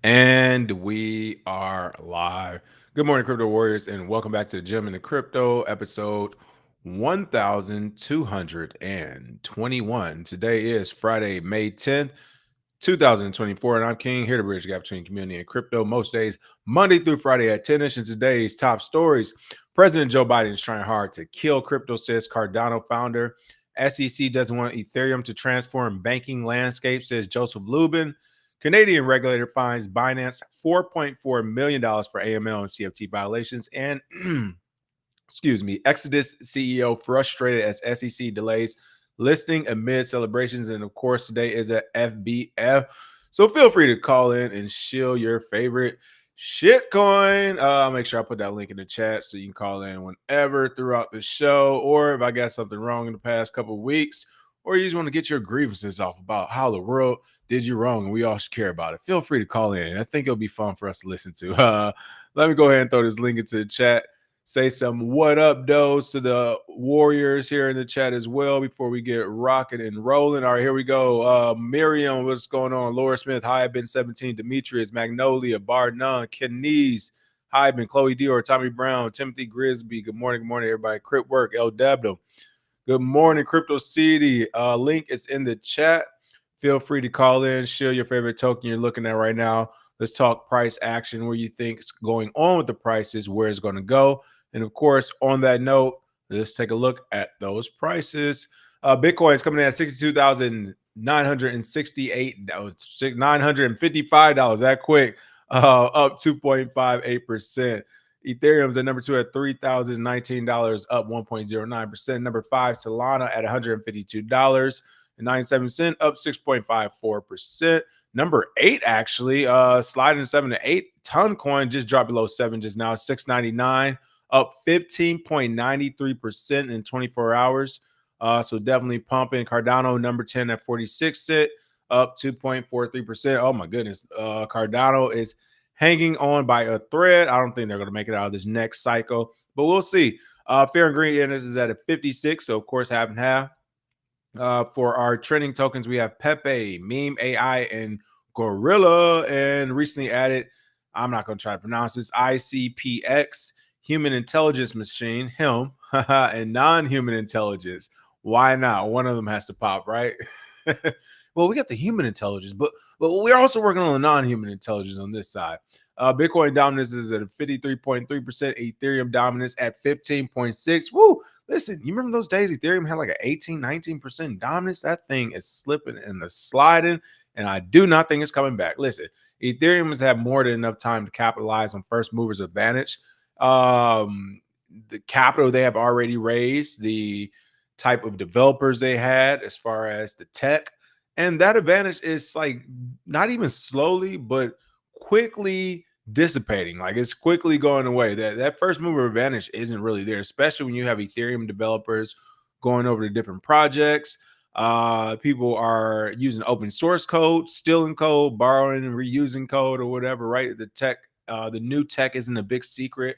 And we are live. Good morning, Crypto Warriors, and welcome back to the Gym in the Crypto episode 1221. Today is Friday, May 10th, 2024, and I'm King here to bridge the gap between community and crypto most days, Monday through Friday at 10ish. And today's top stories: President Joe Biden is trying hard to kill crypto, says Cardano founder. SEC doesn't want Ethereum to transform banking landscape, says Joseph Lubin. Canadian regulator fines Binance $4.4 million for AML and CFT violations. And excuse me, Exodus CEO frustrated as SEC delays listing amid celebrations. And of course, today is a FBF. So feel free to call in and shill your favorite shitcoin. I'll make sure I put that link in the chat so you can call in whenever throughout the show, or if I got something wrong in the past couple of weeks, or you just want to get your grievances off about how the world did you wrong and we all should care about it. Feel free to call in. I think it'll be fun for us to listen to. Let me go ahead and throw this link into the chat. Say some what up, does to the Warriors here in the chat as well before we get rocking and rolling. All right, here we go. Miriam, what's going on? Laura Smith, hi, I've been 17. Demetrius, Magnolia, Bar None, Kenese, hi, been Chloe Dior, Tommy Brown, Timothy Grisby. Good morning, everybody. Crip Work, El Debdo. Good morning, Crypto City. Link is in the chat. Feel free to call in, share your favorite token you're looking at right now. Let's talk price action, where you think is going on with the prices, where it's going to go. And of course, on that note, let's take a look at those prices. Bitcoin is coming in at $62,968, $955. That quick, up 2.58%. Ethereum's at number 2 at $3,019, up 1.09%. Number 5, Solana at $152.97, up 6.54%. Number 8, actually, sliding 7 to 8. Ton coin just dropped below 7 just now, $6.99, up 15.93% in 24 hours. So definitely pumping. Cardano, number 10 at 46 cent, up 2.43%. Oh my goodness. Cardano is hanging on by a thread. I don't think they're going to make it out of this next cycle, but we'll see. Fair and Green Index is at a 56, so of course half and half. For our trending tokens, we have Pepe, Meme AI, and Gorilla, and recently added, I'm not going to try to pronounce this, ICPX, Human Intelligence Machine, HIM, and Non-Human Intelligence. Why not? One of them has to pop, right? Well, we got the human intelligence, but we're also working on the non-human intelligence on this side. Bitcoin dominance is at 53.3%. Ethereum dominance at 15.6%. Woo! Listen, you remember those days Ethereum had like an 18, 19% dominance? That thing is slipping and the sliding, and I do not think it's coming back. Listen, Ethereum has had more than enough time to capitalize on first movers advantage. The capital they have already raised, the type of developers they had as far as the tech, and that advantage is like not even slowly, but quickly dissipating. Like it's quickly going away. That first mover advantage isn't really there, especially when you have Ethereum developers going over to different projects. People are using open source code, stealing code, borrowing and reusing code or whatever, right? The new tech isn't a big secret.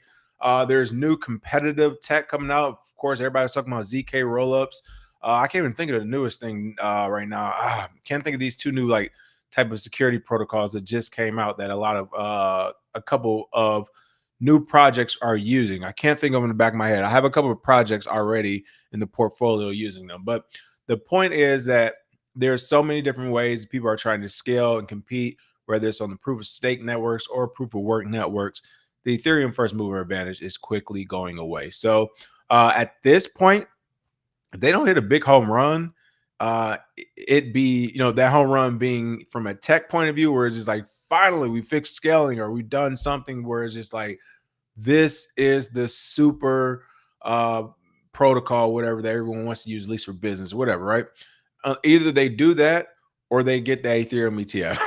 There's new competitive tech coming out. Of course, everybody's talking about ZK rollups. I can't even think of the newest thing right now. Can't think of these two new like type of security protocols that just came out that a couple of new projects are using. I can't think of them in the back of my head. I have a couple of projects already in the portfolio using them. But the point is that there's so many different ways people are trying to scale and compete, whether it's on the proof of stake networks or proof of work networks. The Ethereum first mover advantage is quickly going away. So at this point, if they don't hit a big home run, it'd be, that home run being from a tech point of view, where it's just like, finally we fixed scaling, or we've done something where it's just like, this is the super protocol, whatever that everyone wants to use, at least for business or whatever, right? Either they do that or they get the Ethereum ETF.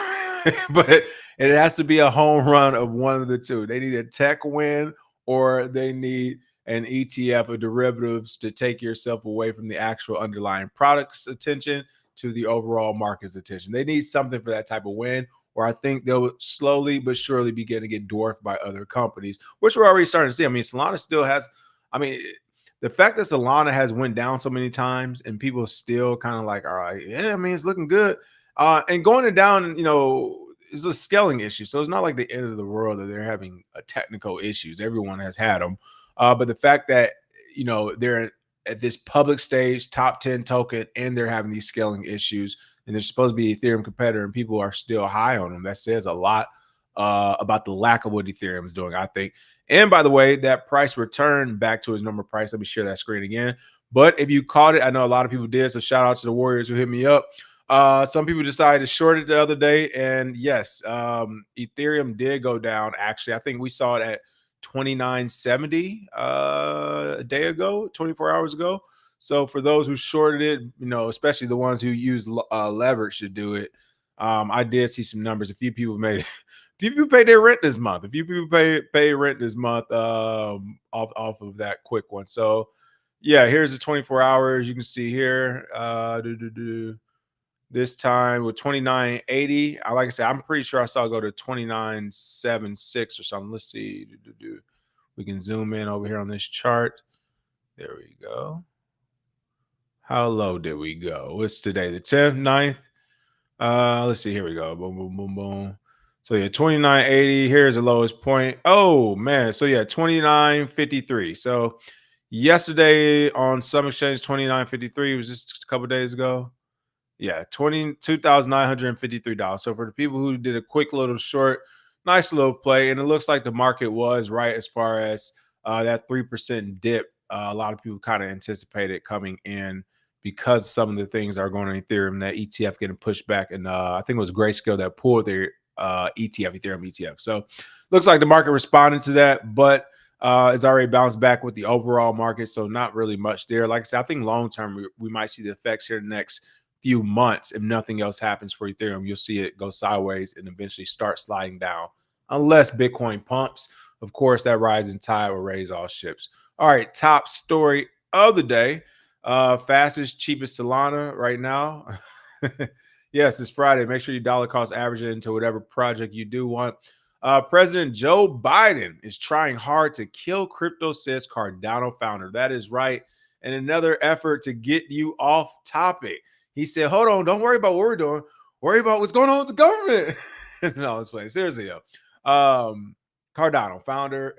But it has to be a home run of one of the two. They need a tech win, or they need an ETF of derivatives to take yourself away from the actual underlying product's attention to the overall market's attention. They need something for that type of win, or I think they'll slowly but surely begin to get dwarfed by other companies, which we're already starting to see. I mean, Solana still has, the fact that Solana has went down so many times and people still kind of like, all right, yeah, I mean, it's looking good. And going down, it's a scaling issue. So it's not like the end of the world that they're having technical issues. Everyone has had them. But the fact that, they're at this public stage, top 10 token, and they're having these scaling issues, and they're supposed to be an Ethereum competitor, and people are still high on them. That says a lot about the lack of what Ethereum is doing, I think. And by the way, that price returned back to its normal price. Let me share that screen again. But if you caught it, I know a lot of people did. So shout out to the Warriors who hit me up. Some people decided to short it the other day, and yes, Ethereum did go down. Actually, I think we saw it at 29.70 a day ago, 24 hours ago. So for those who shorted it, especially the ones who use leverage to do it, I did see some numbers. A few people made it. A few people paid their rent this month. A few people pay rent this month off of that quick one. So yeah, here's the 24 hours. You can see here. This time with 29.80. Like I said, I'm pretty sure I saw it go to 29.76 or something. Let's see. We can zoom in over here on this chart. There we go. How low did we go? What's today? The 10th, 9th. Let's see. Here we go. Boom, boom, boom, boom. So yeah, 29.80. Here's the lowest point. Oh man. So yeah, 29.53. So yesterday on some exchange, 29.53 was just a couple days ago. Yeah, $22,953. So for the people who did a quick little short, nice little play, and it looks like the market was right as far as that 3% dip. A lot of people kind of anticipated coming in because some of the things are going on Ethereum, that ETF getting pushed back, and I think it was Grayscale that pulled their Ethereum ETF. So looks like the market responded to that, but it's already bounced back with the overall market, so not really much there. Like I said, I think long term we might see the effects here in the next few months. If nothing else happens for Ethereum, you'll see it go sideways and eventually start sliding down, unless Bitcoin pumps. Of course, that rising tide will raise all ships. All right, top story of the day. Fastest, cheapest Solana right now. Yes, it's Friday. Make sure you dollar cost average it into whatever project you do want. President Joe Biden is trying hard to kill crypto, says Cardano founder. That is right. And another effort to get you off topic. He said, hold on, don't worry about what we're doing. Worry about what's going on with the government. No, it's funny. Seriously, yo. Cardano founder,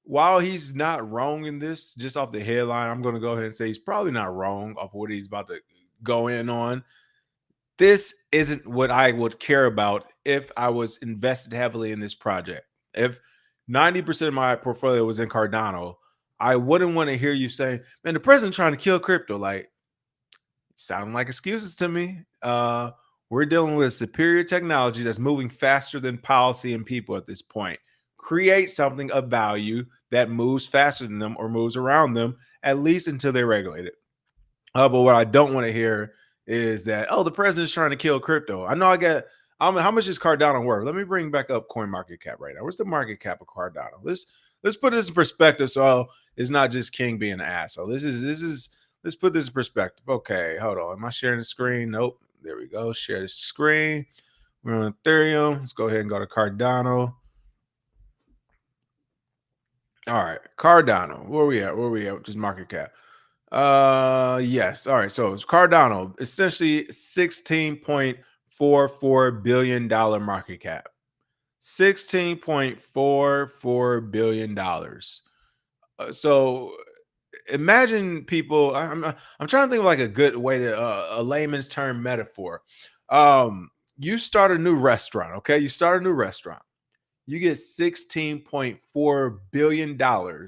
while he's not wrong in this, just off the headline, I'm going to go ahead and say he's probably not wrong off what he's about to go in on. This isn't what I would care about if I was invested heavily in this project. If 90% of my portfolio was in Cardano, I wouldn't want to hear you say, man, the president's trying to kill crypto. Like, sounding like excuses to me. We're dealing with superior technology that's moving faster than policy and people at this point. Create something of value that moves faster than them or moves around them, at least until they're regulated. But what I don't want to hear is that, oh, the president's trying to kill crypto. I know how much is Cardano worth? Let me bring back up coin market cap right now. Where's the market cap of Cardano? Let's put this in perspective. So it's not just King being an asshole. Let's put this in perspective. Okay, hold on. Am I sharing the screen? Nope. There we go. Share the screen. We're on Ethereum. Let's go ahead and go to Cardano. All right, Cardano. Where we at? Where we at? Just market cap. Yes. All right. So it's Cardano, essentially $16.44 billion market cap. $16.44 billion. So imagine people. I'm trying to think of like a good way to a layman's term metaphor. You start a new restaurant. Okay, you start a new restaurant. You get $16.4 billion to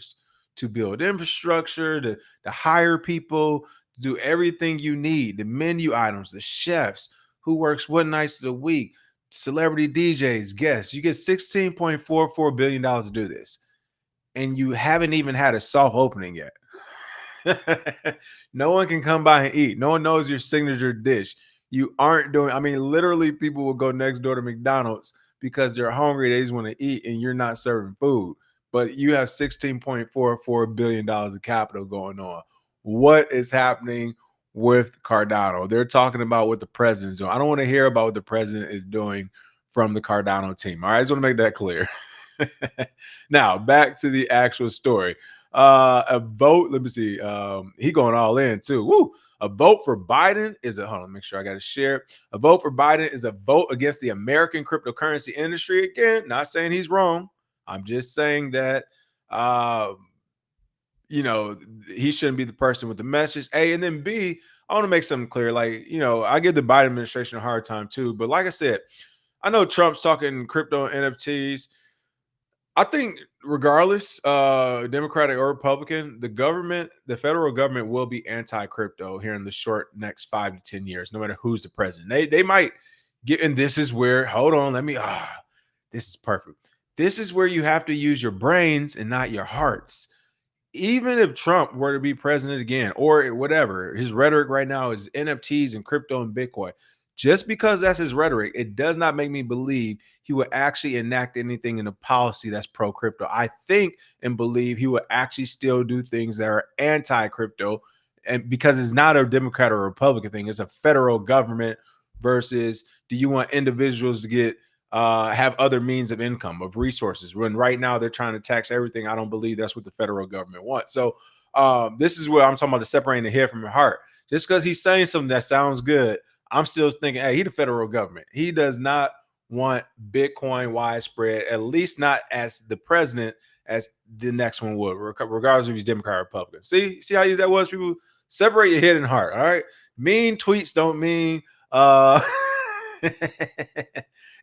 build infrastructure, to hire people, to do everything you need, the menu items, the chefs, who works what nights of the week, celebrity DJs, guests. You get $16.44 billion to do this. And you haven't even had a soft opening yet. No one can come by and eat. No one knows your signature dish. You aren't doing, I mean, literally people will go next door to McDonald's because they're hungry. They just want to eat and you're not serving food. But you have $16.44 billion of capital going on. What is happening with Cardano? They're talking about what the president's doing. I don't want to hear about what the president is doing from the Cardano team. All right, I just want to make that clear. Now, back to the actual story. A vote. Let me see. He going all in too. Woo! A vote for Biden is a hold on. Make sure I got to share. A vote for Biden is a vote against the American cryptocurrency industry. Again, not saying he's wrong. I'm just saying that. Uh, you know, he shouldn't be the person with the message. A, and then B, I want to make something clear. Like, you know, I give the Biden administration a hard time too. But like I said, I know Trump's talking crypto and NFTs. I think regardless, Democratic or Republican, the federal government will be anti-crypto here in the short next 5 to 10 years, no matter who's the president. They might get, and this is where, hold on, this is perfect. This is where you have to use your brains and not your hearts. Even if Trump were to be president again or whatever, his rhetoric right now is NFTs and crypto and Bitcoin. Just because that's his rhetoric, it does not make me believe he would actually enact anything in a policy that's pro crypto. I think and believe he would actually still do things that are anti crypto. And because it's not a Democrat or Republican thing, it's a federal government versus do you want individuals to get have other means of income, of resources, when right now they're trying to tax everything. I don't believe that's what the federal government wants. So this is where I'm talking about the separating the head from the heart. Just because he's saying something that sounds good, I'm still thinking, hey, he the federal government. He does not want Bitcoin widespread, at least not as the president, as the next one would, regardless if he's Democrat or Republican. See how easy that was? People, separate your head and heart. All right. Mean tweets don't mean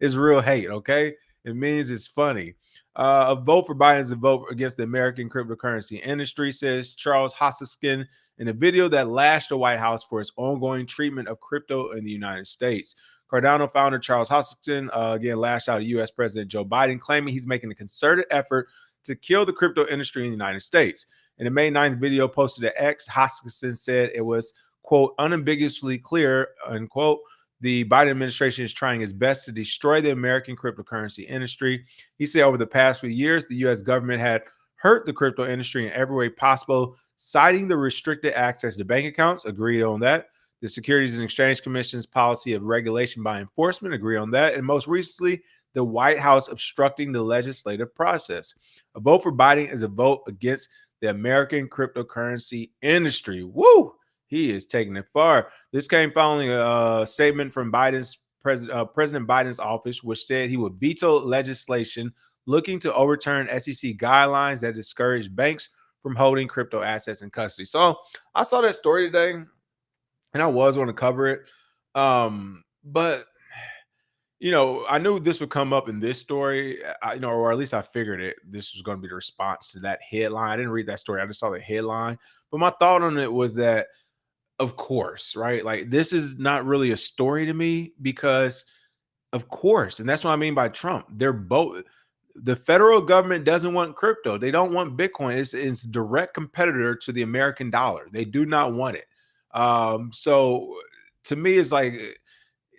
it's real hate. Okay. It means it's funny. A vote for Biden is a vote against the American cryptocurrency industry, says Charles Hoskinson in a video that lashed the White House for its ongoing treatment of crypto in the United States. Cardano founder Charles Hoskinson again lashed out at U.S. President Joe Biden, claiming he's making a concerted effort to kill the crypto industry in the United States. In a May 9th video posted to X, Hoskinson said it was, quote, unambiguously clear, unquote, the Biden administration is trying its best to destroy the American cryptocurrency industry. He said over the past few years, the U.S. government had hurt the crypto industry in every way possible, citing the restricted access to bank accounts. Agreed on that. The Securities and Exchange Commission's policy of regulation by enforcement. Agree on that. And most recently, the White House obstructing the legislative process. A vote for Biden is a vote against the American cryptocurrency industry. Woo! He is taking it far. This came following a statement from President Biden's office, which said he would veto legislation looking to overturn SEC guidelines that discourage banks from holding crypto assets in custody. So I saw that story today, and I was going to cover it. But you know, I knew this would come up in this story, or at least I figured it. This was going to be the response to that headline. I didn't read that story. I just saw the headline. But my thought on it was that, of course, right? Like, this is not really a story to me because, of course, and that's what I mean by Trump. They're both. The federal government doesn't want crypto. They don't want Bitcoin. It's a direct competitor to the American dollar. They do not want it. So to me, it's like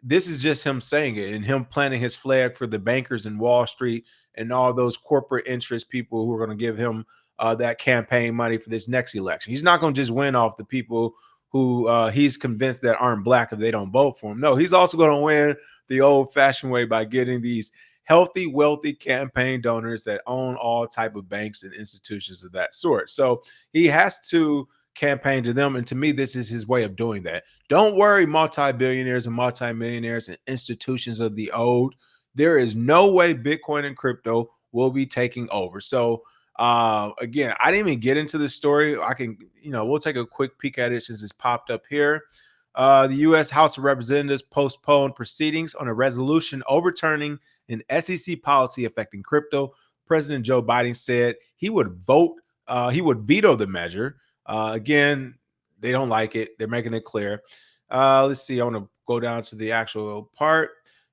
this is just him saying it and him planting his flag for the bankers in Wall Street and all those corporate interest people who are going to give him that campaign money for this next election. He's not going to just win off the people who he's convinced that aren't black if they don't vote for him. No, he's also going to win the old-fashioned way by getting these healthy, wealthy campaign donors that own all type of banks and institutions of that sort. So he has to campaign to them. And to me, this is his way of doing that. Don't worry, multi-billionaires and multi-millionaires and institutions of the old. There is no way Bitcoin and crypto will be taking over. So again, I didn't even get into the story. I can, we'll take a quick peek at it since it's popped up here. The U.S. House of Representatives postponed proceedings on a resolution overturning an SEC policy affecting crypto. President Joe Biden said he would veto the measure. Again, they don't like it. They're making it clear. Let's see. I want to go down to the actual part.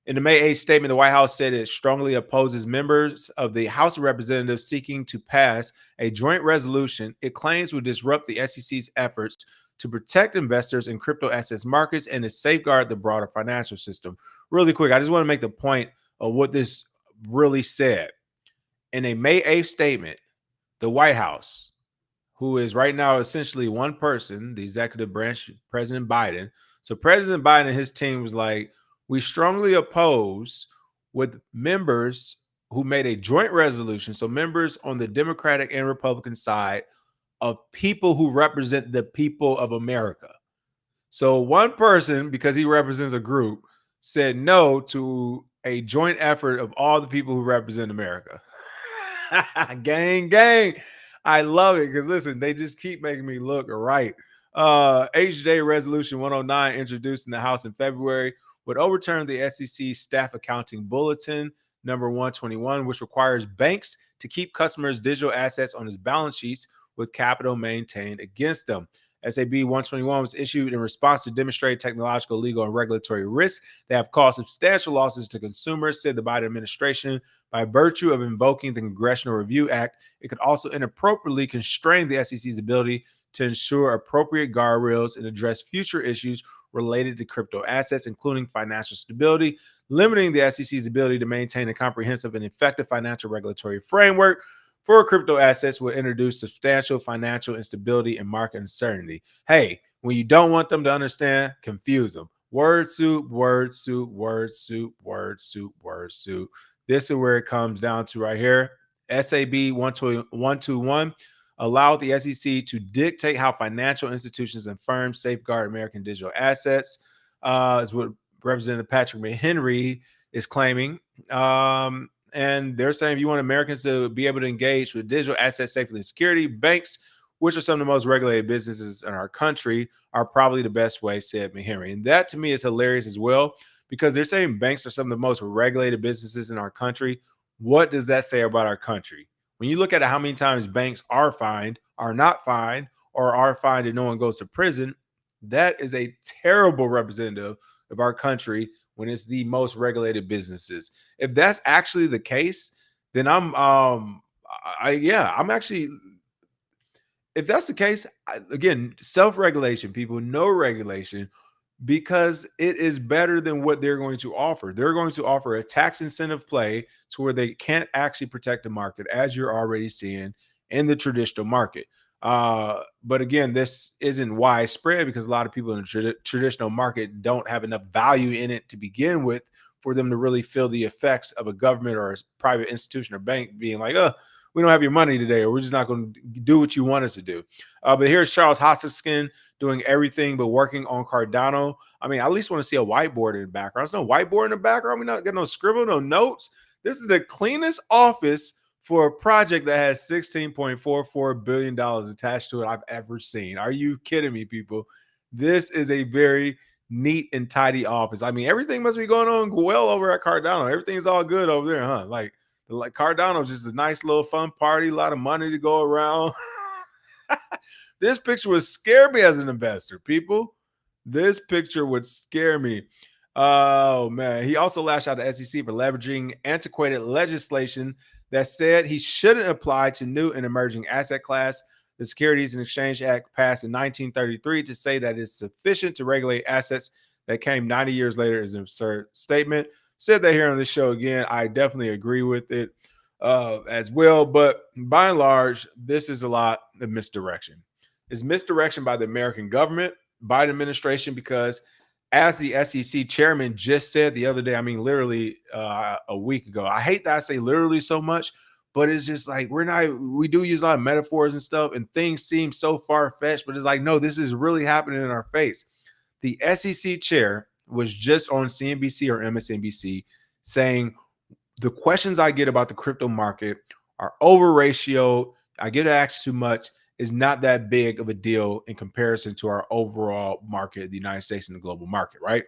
In the May 8th statement, the White House said it strongly opposes members of the House of Representatives seeking to pass a joint resolution it claims would disrupt the SEC's efforts to protect investors in crypto assets markets and to safeguard the broader financial system. Really quick, I just want to make the point of what this really said. In a May 8th statement, the White House, who is right now essentially one person, the executive branch, President Biden. So President Biden and his team was like, we strongly oppose with members who made a joint resolution. So members on the Democratic and Republican side of people who represent the people of America. So one person, because he represents a group, said no to a joint effort of all the people who represent America. Gang, gang. I love it because listen, they just keep making me look right. HJ Resolution 109, introduced in the House in February, would overturn the SEC Staff Accounting Bulletin number 121, which requires banks to keep customers' digital assets on its balance sheets with capital maintained against them. SAB 121 was issued in response to demonstrated technological, legal, and regulatory risks that have caused substantial losses to consumers, said the Biden administration. By virtue of invoking the Congressional Review Act, it could also inappropriately constrain the SEC's ability to ensure appropriate guardrails and address future issues related to crypto assets, including financial stability, limiting the SEC's ability to maintain a comprehensive and effective financial regulatory framework for crypto assets would introduce substantial financial instability and market uncertainty. Hey, when you don't want them to understand, confuse them. Word soup, word soup, word soup, word soup, word soup. This is where it comes down to right here. SAB 121 allowed the SEC to dictate how financial institutions and firms safeguard American digital assets, is what Representative Patrick McHenry is claiming. And they're saying if you want Americans to be able to engage with digital asset safety and security, banks, which are some of the most regulated businesses in our country, are probably the best way, said McHenry. And that to me is hilarious as well, because they're saying banks are some of the most regulated businesses in our country. What does that say about our country? When you look at how many times banks are fined, are not fined, or are fined and no one goes to prison, that is a terrible representative of our country when it's the most regulated businesses. If that's actually the case, then I'm actually, if that's the case, again, self-regulation, people, no regulation, because it is better than what they're going to offer. They're going to offer a tax incentive play to where they can't actually protect the market, as you're already seeing in the traditional market. But again, this isn't widespread because a lot of people in the traditional market don't have enough value in it to begin with for them to really feel the effects of a government or a private institution or bank being like, oh, we don't have your money today, or we're just not going to do what you want us to do. But here's Charles Hoskinson doing everything but working on Cardano. I mean, I at least want to see a whiteboard in the background. There's no whiteboard in the background. We're not getting no scribble, no notes. This is the cleanest office for a project that has $16.44 billion attached to it I've ever seen. Are you kidding me, people? This is a very neat and tidy office. I mean, everything must be going on well over at Cardano. Everything's all good over there, huh? Like Cardano's just a nice little fun party, a lot of money to go around. This picture would scare me as an investor, people. This picture would scare me. Oh, man. He also lashed out the SEC for leveraging antiquated legislation that said he shouldn't apply to new and emerging asset class. The Securities and Exchange Act passed in 1933 to say that it's sufficient to regulate assets that came 90 years later is an absurd statement. Said that here on the show again. I definitely agree with it as well. But by and large, this is a lot of misdirection. It's misdirection by the American government, Biden administration, because as the SEC chairman just said the other day, I mean, literally a week ago, I hate that I say literally so much, but it's just like we do use a lot of metaphors and stuff, and things seem so far-fetched, but it's like, no, this is really happening in our face. The SEC chair was just on CNBC or MSNBC saying the questions I get about the crypto market are over ratioed. I get asked too much. Is not that big of a deal in comparison to our overall market, the United States and the global market, right?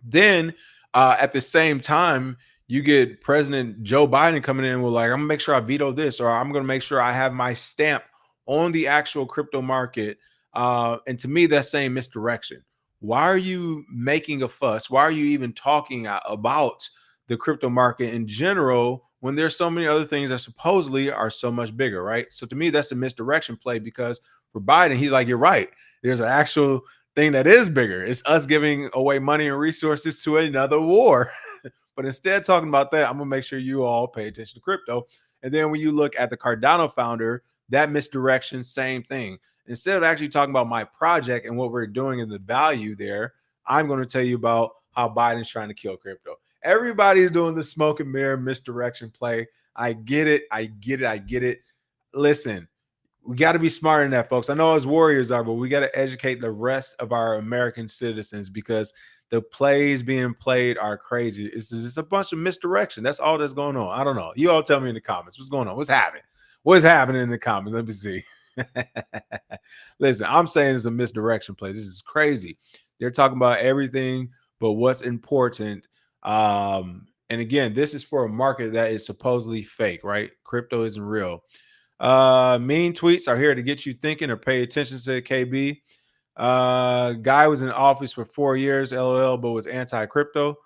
Then at the same time, you get President Joe Biden coming in with like, I'm gonna make sure I veto this, or I'm gonna make sure I have my stamp on the actual crypto market. And to me, that's saying misdirection. Why are you making a fuss? Why are you even talking about the crypto market in general when there's so many other things that supposedly are so much bigger, right? So to me, that's a misdirection play, because for Biden, he's like, you're right. There's an actual thing that is bigger. It's us giving away money and resources to another war. But instead talking about that, I'm gonna make sure you all pay attention to crypto. And then when you look at the Cardano founder, that misdirection, same thing. Instead of actually talking about my project and what we're doing and the value there, I'm going to tell you about how Biden's trying to kill crypto. Everybody's doing the smoke and mirror misdirection play. I get it. I get it. I get it. Listen, We got to be smart in that, folks. I know us warriors are, but we got to educate the rest of our American citizens because the plays being played are crazy. It's just a bunch of misdirection. That's all that's going on. I don't know. You all tell me in the comments what's going on. What's happening? What's happening in the comments? Let me see. Listen, I'm saying it's a misdirection play. This is crazy. They're talking about everything but what's important. And again, this is for a market that is supposedly fake, right? Crypto isn't real. Mean tweets are here to get you thinking or pay attention, said KB. Guy was in office for 4 years, LOL, but was anti-crypto.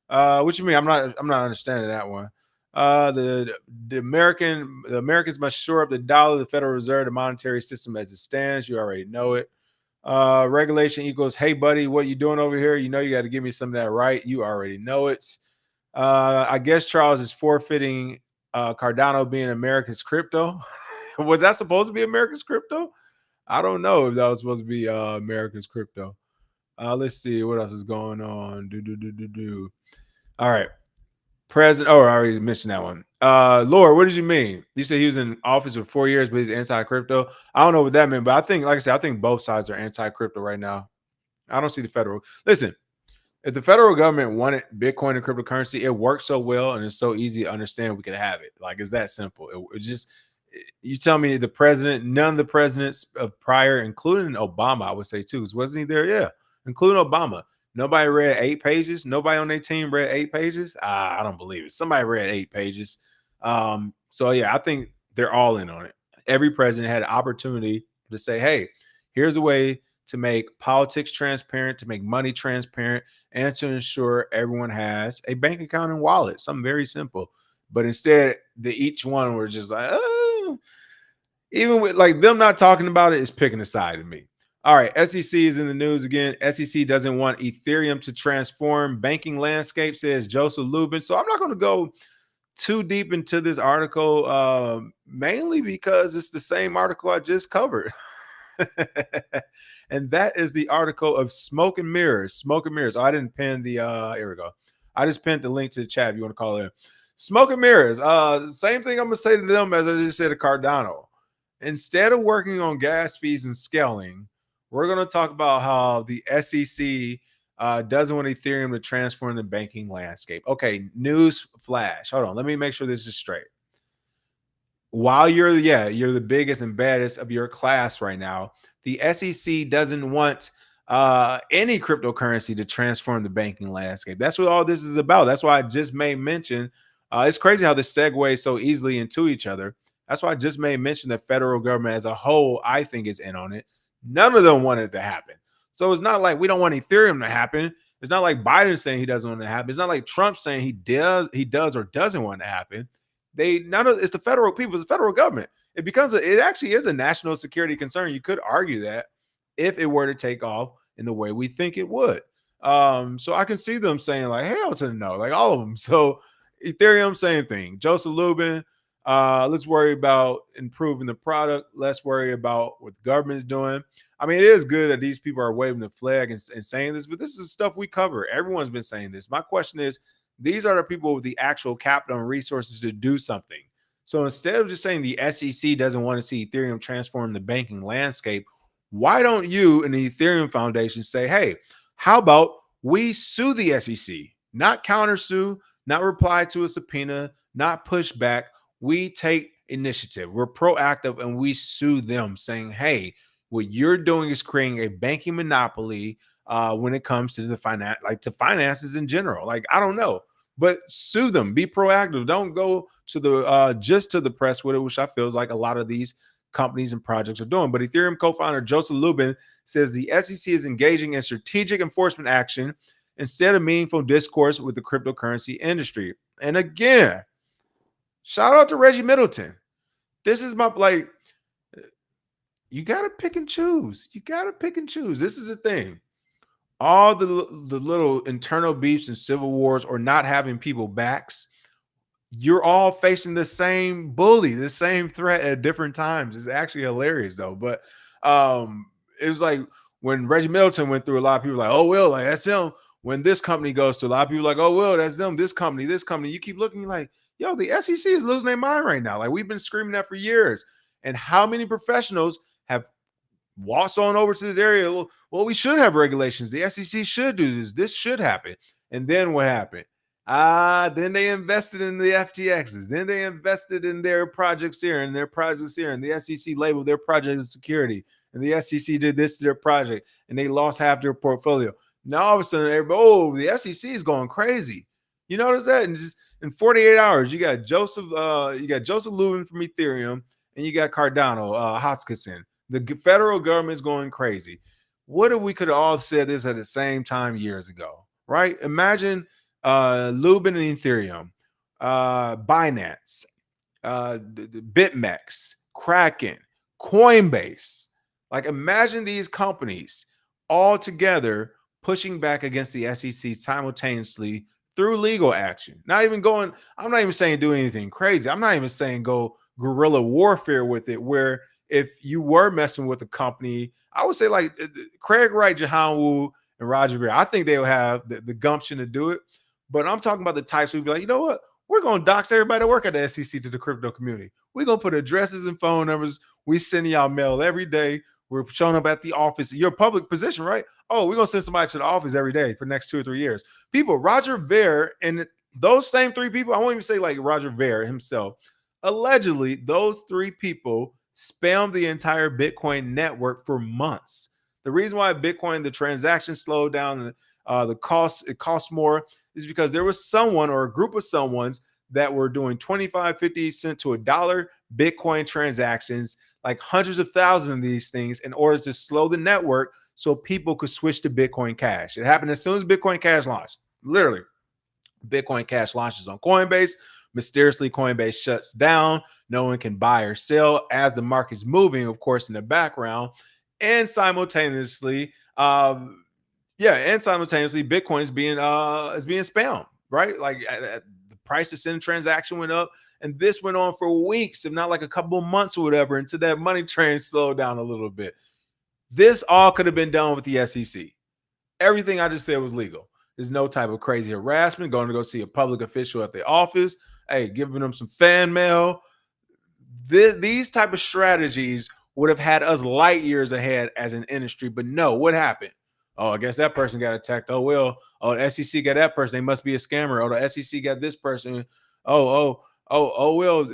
What you mean? I'm not understanding that one. The Americans must shore up the dollar, the Federal Reserve, the monetary system as it stands. You already know it. Regulation equals, hey buddy, what are you doing over here? You know you got to give me some of that, right? You already know it. I guess Charles is forfeiting Cardano being America's crypto. Was that supposed to be America's crypto? I don't know if that was supposed to be America's crypto. Let's see what else is going on. All right. President. Oh, I already mentioned that one. Laura, what did you mean? You said he was in office for 4 years, but he's anti-crypto. I don't know what that meant, but I think, like I said, I think both sides are anti-crypto right now. I don't see the federal. Listen, if the federal government wanted Bitcoin and cryptocurrency, it works so well and it's so easy to understand we could have it. Like, it's that simple. It just, you tell me the president, none of the presidents of prior, including Obama, I would say too, wasn't he there? Yeah, including Obama. Nobody read 8 pages. Nobody on their team read 8 pages. I don't believe it. Somebody read 8 pages. So yeah, I think they're all in on it. Every president had an opportunity to say, hey, here's a way to make politics transparent, to make money transparent, and to ensure everyone has a bank account and wallet. Something very simple. But instead, each one were just like, oh, even with like them not talking about it is picking a side to me. All right, SEC is in the news again. SEC doesn't want Ethereum to transform banking landscape, says Joseph Lubin. So I'm not going to go too deep into this article, mainly because it's the same article I just covered. And that is the article of Smoke and Mirrors. Smoke and Mirrors. Oh, I didn't pin the here we go. I just pinned the link to the chat if you want to call it. Smoke and Mirrors. Same thing I'm gonna say to them as I just said to Cardano. Instead of working on gas fees and scaling, we're gonna talk about how the SEC doesn't want Ethereum to transform the banking landscape. Okay, news flash. Hold on, let me make sure this is straight. While you're the biggest and baddest of your class right now, the SEC doesn't want any cryptocurrency to transform the banking landscape. That's what all this is about. That's why I just made mention. It's crazy how this segues so easily into each other. That's why I just made mention the federal government as a whole, I think, is in on it. None of them want it to happen. So it's not like we don't want Ethereum to happen. It's not like Biden saying he doesn't want it to happen. It's not like Trump saying he does or doesn't want it to happen. It's the federal people, it's the federal government. It actually is a national security concern. You could argue that if it were to take off in the way we think it would. So I can see them saying like hell to no, like all of them. So Ethereum, same thing. Joseph Lubin, let's worry about improving the product. Let's worry about what the government's doing. I mean, it is good that these people are waving the flag and saying this, but this is stuff we cover. Everyone's been saying this. My question is, these are the people with the actual capital and resources to do something. So instead of just saying the SEC doesn't want to see Ethereum transform the banking landscape, why don't you and the Ethereum Foundation say, hey, how about we sue the SEC? Not countersue, not reply to a subpoena, not push back. We take initiative. We're proactive and we sue them saying, hey, what you're doing is creating a banking monopoly when it comes to the finances in general. Like, I don't know. But sue them, be proactive. Don't go to the just to the press with it, which I feel is like a lot of these companies and projects are doing. But Ethereum co-founder Joseph Lubin says the SEC is engaging in strategic enforcement action instead of meaningful discourse with the cryptocurrency industry. And again, shout out to Reggie Middleton. This is my you got to pick and choose. You got to pick and choose. This is the thing. All the little internal beefs and civil wars or not having people backs, you're all facing the same bully, the same threat at different times. It's actually hilarious though. But it was like when Reggie Middleton went through, a lot of people were like, oh, well, like that's him. When this company goes to, a lot of people like, oh, well, that's them, this company. You keep looking like, yo, the SEC is losing their mind right now. Like we've been screaming that for years. And how many professionals have waltz on over to this area? Well, we should have regulations. The SEC should do this. This should happen. And then what happened? Then they invested in the FTXs. Then they invested in their projects here and their projects here. And the SEC labeled their project as security. And the SEC did this to their project. And they lost half their portfolio. Now all of a sudden, everybody, oh, the SEC is going crazy. You notice that? And just in 48 hours, you got Joseph Lubin from Ethereum, and you got Cardano, Hoskinson. The federal government is going crazy. What if we could have all said this at the same time years ago, right? Imagine Lubin and Ethereum, Binance, BitMEX, Kraken, Coinbase. Like, imagine these companies all together pushing back against the SEC simultaneously through legal action. I'm not even saying do anything crazy. I'm not even saying go guerrilla warfare with it, where if you were messing with a company, I would say like Craig Wright, Jahan Wu, and Roger Ver. I think they'll have the gumption to do it. But I'm talking about the types who'd be like, you know what? We're going to dox everybody that work at the SEC to the crypto community. We're going to put addresses and phone numbers. We send y'all mail every day. We're showing up at the office. You're a public position, right? Oh, we're going to send somebody to the office every day for the next 2 or 3 years. People, Roger Ver and those same 3 people, I won't even say like Roger Ver himself, allegedly, those 3 people spammed the entire Bitcoin network for months. The reason why Bitcoin, the transactions slowed down, it costs more, is because there was someone or a group of someones that were doing 25, 50 cents to $1 Bitcoin transactions, like hundreds of thousands of these things, in order to slow the network so people could switch to Bitcoin Cash. It happened as soon as Bitcoin Cash launched. Literally, Bitcoin Cash launches on Coinbase. Mysteriously, Coinbase shuts down. No one can buy or sell as the market's moving, of course, in the background. And simultaneously, Bitcoin is being spammed, right? Like the price to send a transaction went up, and this went on for weeks, if not like a couple of months or whatever, until that money train slowed down a little bit. This all could have been done with the SEC. Everything I just said was legal. There's no type of crazy harassment. Going to go see a public official at the office, hey, giving them some fan mail. These type of strategies would have had us light years ahead as an industry. But no, what happened? Oh, I guess that person got attacked. Oh, well. Oh, the SEC got that person. They must be a scammer. Oh, the SEC got this person. Well,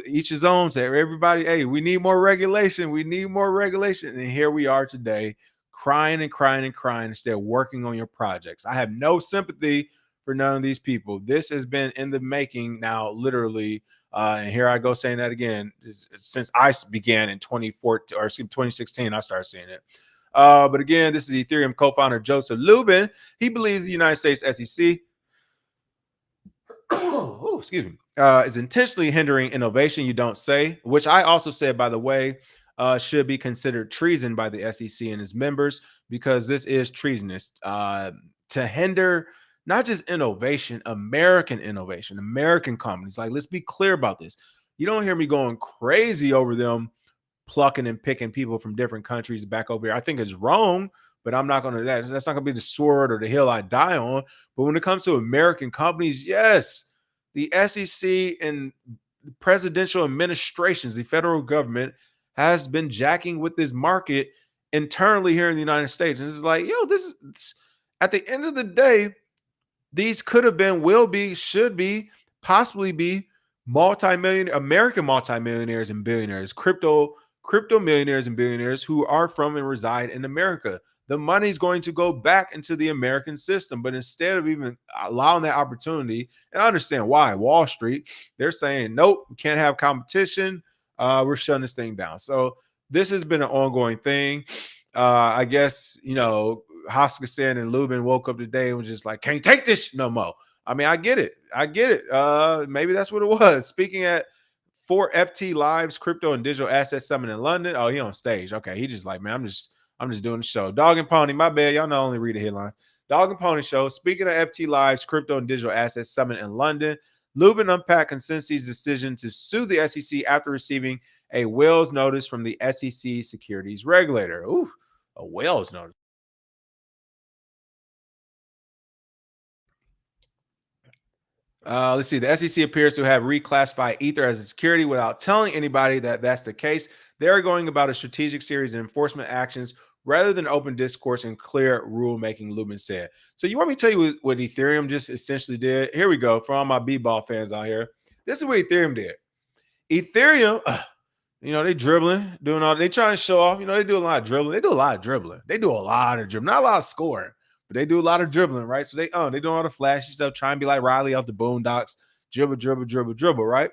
each his own. So everybody, hey, we need more regulation. We need more regulation. And here we are today, crying and crying and crying instead of working on your projects. I have no sympathy for none of these people. This has been in the making now, literally. And here I go saying that again. Since I began in 2014 or 2016, I started seeing it. But again, this is Ethereum co-founder Joseph Lubin. He believes the United States SEC is intentionally hindering innovation. You don't say, which I also said, by the way, should be considered treason by the SEC and its members, because this is treasonous to hinder not just innovation, American companies. Like, let's be clear about this. You don't hear me going crazy over them plucking and picking people from different countries back over here. I think it's wrong, but I'm not going to, that's not going to be the sword or the hill I die on. But when it comes to American companies, yes, the SEC and presidential administrations, the federal government, has been jacking with this market internally here in the United States. And it's like, yo, this is, at the end of the day, these could have been, will be, should be, possibly be American multimillionaires and billionaires, crypto millionaires and billionaires who are from and reside in America. The money's going to go back into the American system. But instead of even allowing that opportunity, and I understand why, Wall Street, they're saying, nope, we can't have competition. We're shutting this thing down. So this has been an ongoing thing. I guess, Hoskinson and Lubin woke up today and was just like, can't take this no more. I mean, I get it. Maybe that's what it was. Speaking at 4FT Live's Crypto and Digital Asset Summit in London. Oh, he on stage. Okay, he just like, man, I'm just doing the show. Dog and Pony, my bad. Y'all know, only read the headlines. Dog and Pony Show. Speaking of FT Live's Crypto and Digital Asset Summit in London, Lubin unpacked Consensy's decision to sue the SEC after receiving a Wells notice from the SEC securities regulator. Ooh, a Wells notice. Let's see. The SEC appears to have reclassified Ether as a security without telling anybody that that's the case. They are going about a strategic series of enforcement actions rather than open discourse and clear rulemaking, Lubin said. So you want me to tell you what Ethereum just essentially did? Here we go. For all my b-ball fans out here, this is what Ethereum did. Ethereum, they dribbling, doing all, they trying to show off. They do a lot of dribbling. They do a lot of dribbling. They do a lot of dribbling, not a lot of scoring, but they do a lot of dribbling, right? So they doing all the flashy stuff, trying to be like Riley off the Boondocks, dribble, dribble, dribble, dribble, right?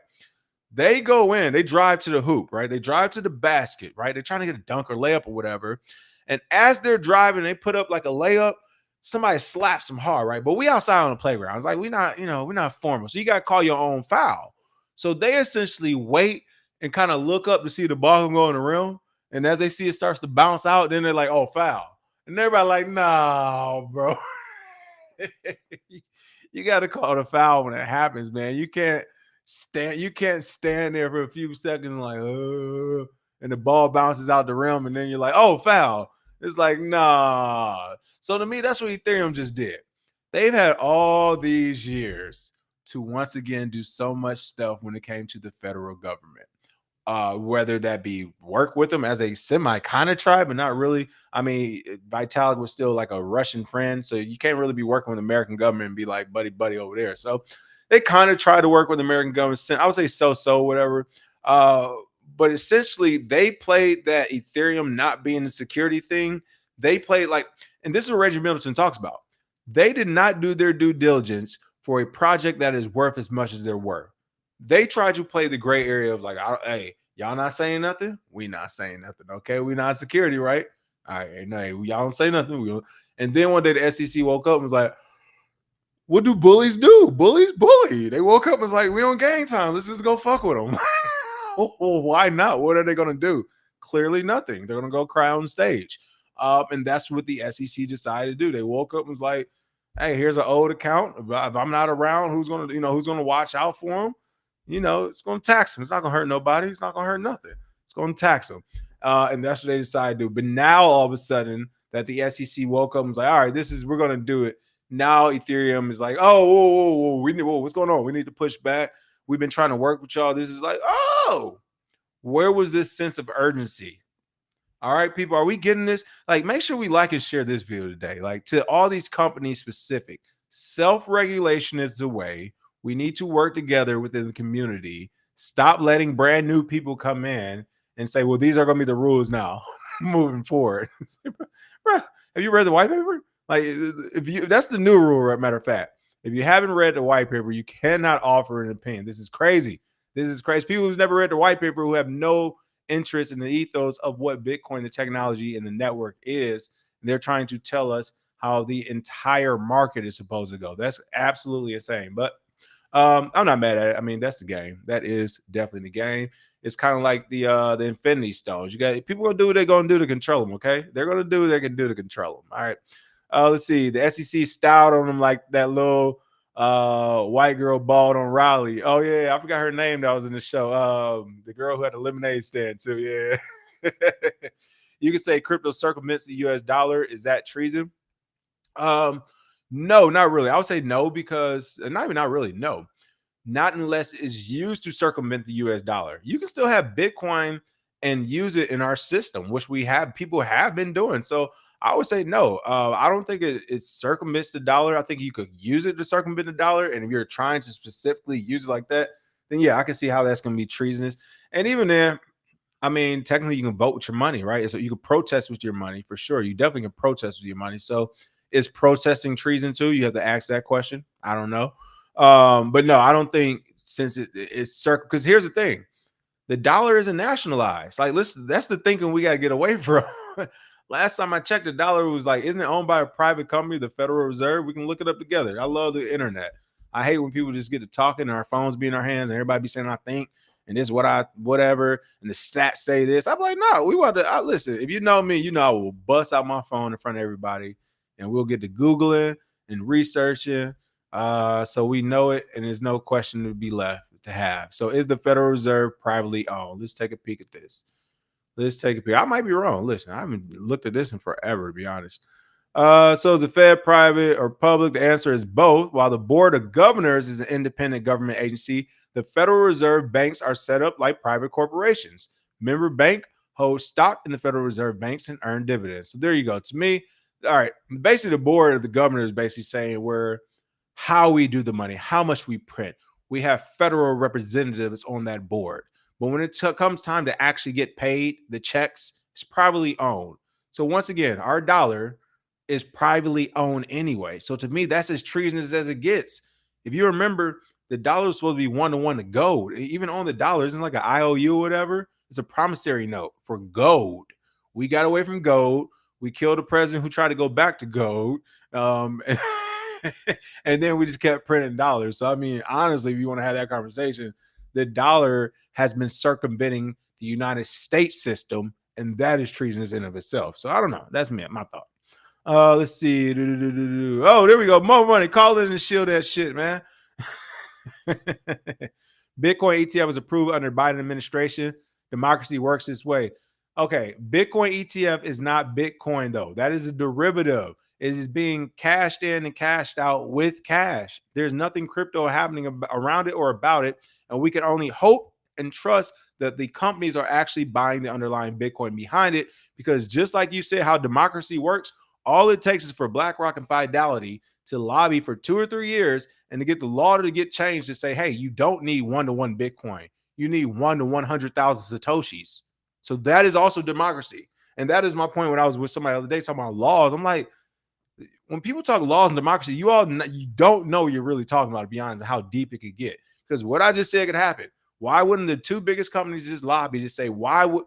They go in, they drive to the hoop, right? They drive to the basket, right? They're trying to get a dunk or layup or whatever. And as they're driving, they put up like a layup. Somebody slaps them hard, right? But we outside on the playground. It's like we're not formal. So you got to call your own foul. So they essentially wait and kind of look up to see the ball go in the rim. And as they see it starts to bounce out, then they're like, oh, foul. And everybody like, nah, bro. You got to call the foul when it happens, man. You can't stand there for a few seconds and like, and the ball bounces out the rim, and then you're like, oh, foul. It's like, nah. So to me, that's what Ethereum just did. They've had all these years to once again do so much stuff when it came to the federal government. Whether that be work with them as a semi kind of tribe, but not really. I mean, Vitalik was still like a Russian friend, so you can't really be working with the American government and be like buddy over there. So they kind of try to work with the American government. I would say so, whatever. But essentially, they played that Ethereum not being the security thing. They played like, and this is what Reggie Middleton talks about. They did not do their due diligence for a project that is worth as much as they're worth. They tried to play the gray area of like, hey, y'all not saying nothing? We not saying nothing, okay? We not security, right? All right, no, y'all don't say nothing. And then one day the SEC woke up and was like, what do bullies do? Bullies bully. They woke up and was like, we on game time. Let's just go fuck with them. Why not? What are they going to do? Clearly nothing. They're going to go cry on stage. And that's what the SEC decided to do. They woke up and was like, hey, here's an old account. If I'm not around, who's going to watch out for them? It's going to tax them. It's not going to hurt nobody. It's not going to hurt nothing. It's going to tax them. And that's what they decided to do. But now all of a sudden that the SEC woke up and was like, all right, we're going to do it. Now Ethereum is like, oh, whoa, what's going on? We need to push back. We've been trying to work with y'all. This is like, oh, where was this sense of urgency? All right, people, are we getting this? Like, make sure we like and share this video today. Like, to all these companies specific, self-regulation is the way. We need to work together within the community. Stop letting brand new people come in and say, well, these are going to be the rules now moving forward. Bro, have you read the white paper? Like, that's the new rule, matter of fact. If you haven't read the white paper, you cannot offer an opinion. This is crazy. This is crazy. People who've never read the white paper, who have no interest in the ethos of what Bitcoin, the technology, and the network is, and they're trying to tell us how the entire market is supposed to go. That's absolutely insane. But I'm not mad at it. I mean, that's the game. That is definitely the game. It's kind of like the Infinity Stones. You got people gonna do what they're gonna do to control them. Okay, they're gonna do what they can do to control them. All right. Let's see. The SEC styled on them like that little white girl balled on Riley. Oh yeah, I forgot her name that was in the show. The girl who had the lemonade stand too. Yeah. You could say crypto circumvents the US dollar. Is that treason? No, not really. I would say no, because not really. No, not unless it's used to circumvent the US dollar. You can still have Bitcoin and use it in our system, which people have been doing. So I would say no. I don't think it circumvents the dollar. I think you could use it to circumvent the dollar. And if you're trying to specifically use it like that, then yeah, I can see how that's going to be treasonous. And even then, I mean, technically you can vote with your money, right? So you can protest with your money for sure. You definitely can protest with your money. So is protesting treason too? You have to ask that question. I don't know. But no, I don't think, since it's because here's the thing. The dollar isn't nationalized. Like, listen, that's the thinking we got to get away from. Last time I checked, the dollar was like, isn't it owned by a private company, the Federal Reserve? We can look it up together. I love the internet. I hate when people just get to talking and our phones be in our hands and everybody be saying, I think, and this whatever, and the stats say this. I'm like, no, we want to listen. If you know me, you know I will bust out my phone in front of everybody and we'll get to Googling and researching. So we know it, and there's no question to be left to have. So is the Federal Reserve privately owned? Let's take a peek at this. Let's take a peek. I might be wrong. Listen, I haven't looked at this in forever, to be honest. So is the Fed private or public? The answer is both. While the Board of Governors is an independent government agency, the Federal Reserve banks are set up like private corporations. Member bank hold stock in the Federal Reserve banks and earn dividends. So there you go. To me, all right, basically the board of the governor is basically saying where how we do the money, how much we print. We have federal representatives on that board. But when it comes time to actually get paid, the checks is privately owned. So once again, our dollar is privately owned anyway. So to me, that's as treasonous as it gets. If you remember, the dollar is supposed to be 1-to-1 to gold. Even on the dollar, isn't like an IOU or whatever. It's a promissory note for gold. We got away from gold. We killed a president who tried to go back to gold. And, and then we just kept printing dollars. So, I mean, honestly, if you want to have that conversation, the dollar has been circumventing the United States system, and that is treasonous in of itself. So I don't know. That's my thought. Let's see. Oh, there we go. More money. Call in and shield that shit, man. Bitcoin ETF was approved under Biden administration. Democracy works this way. Okay, Bitcoin ETF is not Bitcoin though. That is a derivative. It is being cashed in and cashed out with cash. There's nothing crypto happening around it or about it, and we can only hope and trust that the companies are actually buying the underlying Bitcoin behind it. Because just like you said, how democracy works, all it takes is for BlackRock and Fidelity to lobby for 2 or 3 years and to get the law to get changed to say, hey, you don't need 1-to-1 Bitcoin. You need 1 to 100,000 Satoshis. So that is also democracy. And that is my point when I was with somebody the other day talking about laws. I'm like, when people talk laws and democracy, you don't know what you're really talking about, to be honest, how deep it could get. Because what I just said could happen. Why wouldn't the 2 biggest companies just lobby to say, why would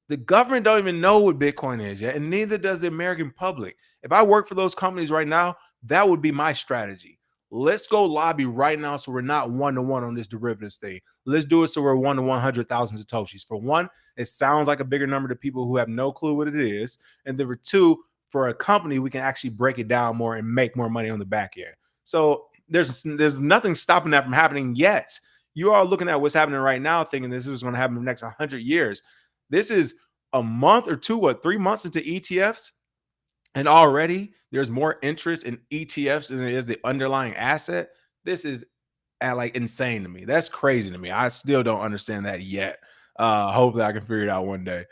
the government don't even know what Bitcoin is yet, and neither does the American public. If I work for those companies right now, that would be my strategy. Let's go lobby right now so we're not 1-to-1 on this derivatives thing. Let's do it so we're 1 to 100,000 Satoshis. For one, it sounds like a bigger number to people who have no clue what it is. And then for two, for a company, we can actually break it down more and make more money on the back end. So there's nothing stopping that from happening yet. You are looking at what's happening right now thinking this is going to happen in the next 100 years. This is a month or 2 or 3 months into ETFs, and already there's more interest in ETFs than there is the underlying asset. This is like insane to me. That's crazy to me. I still don't understand that yet. Hopefully I can figure it out one day.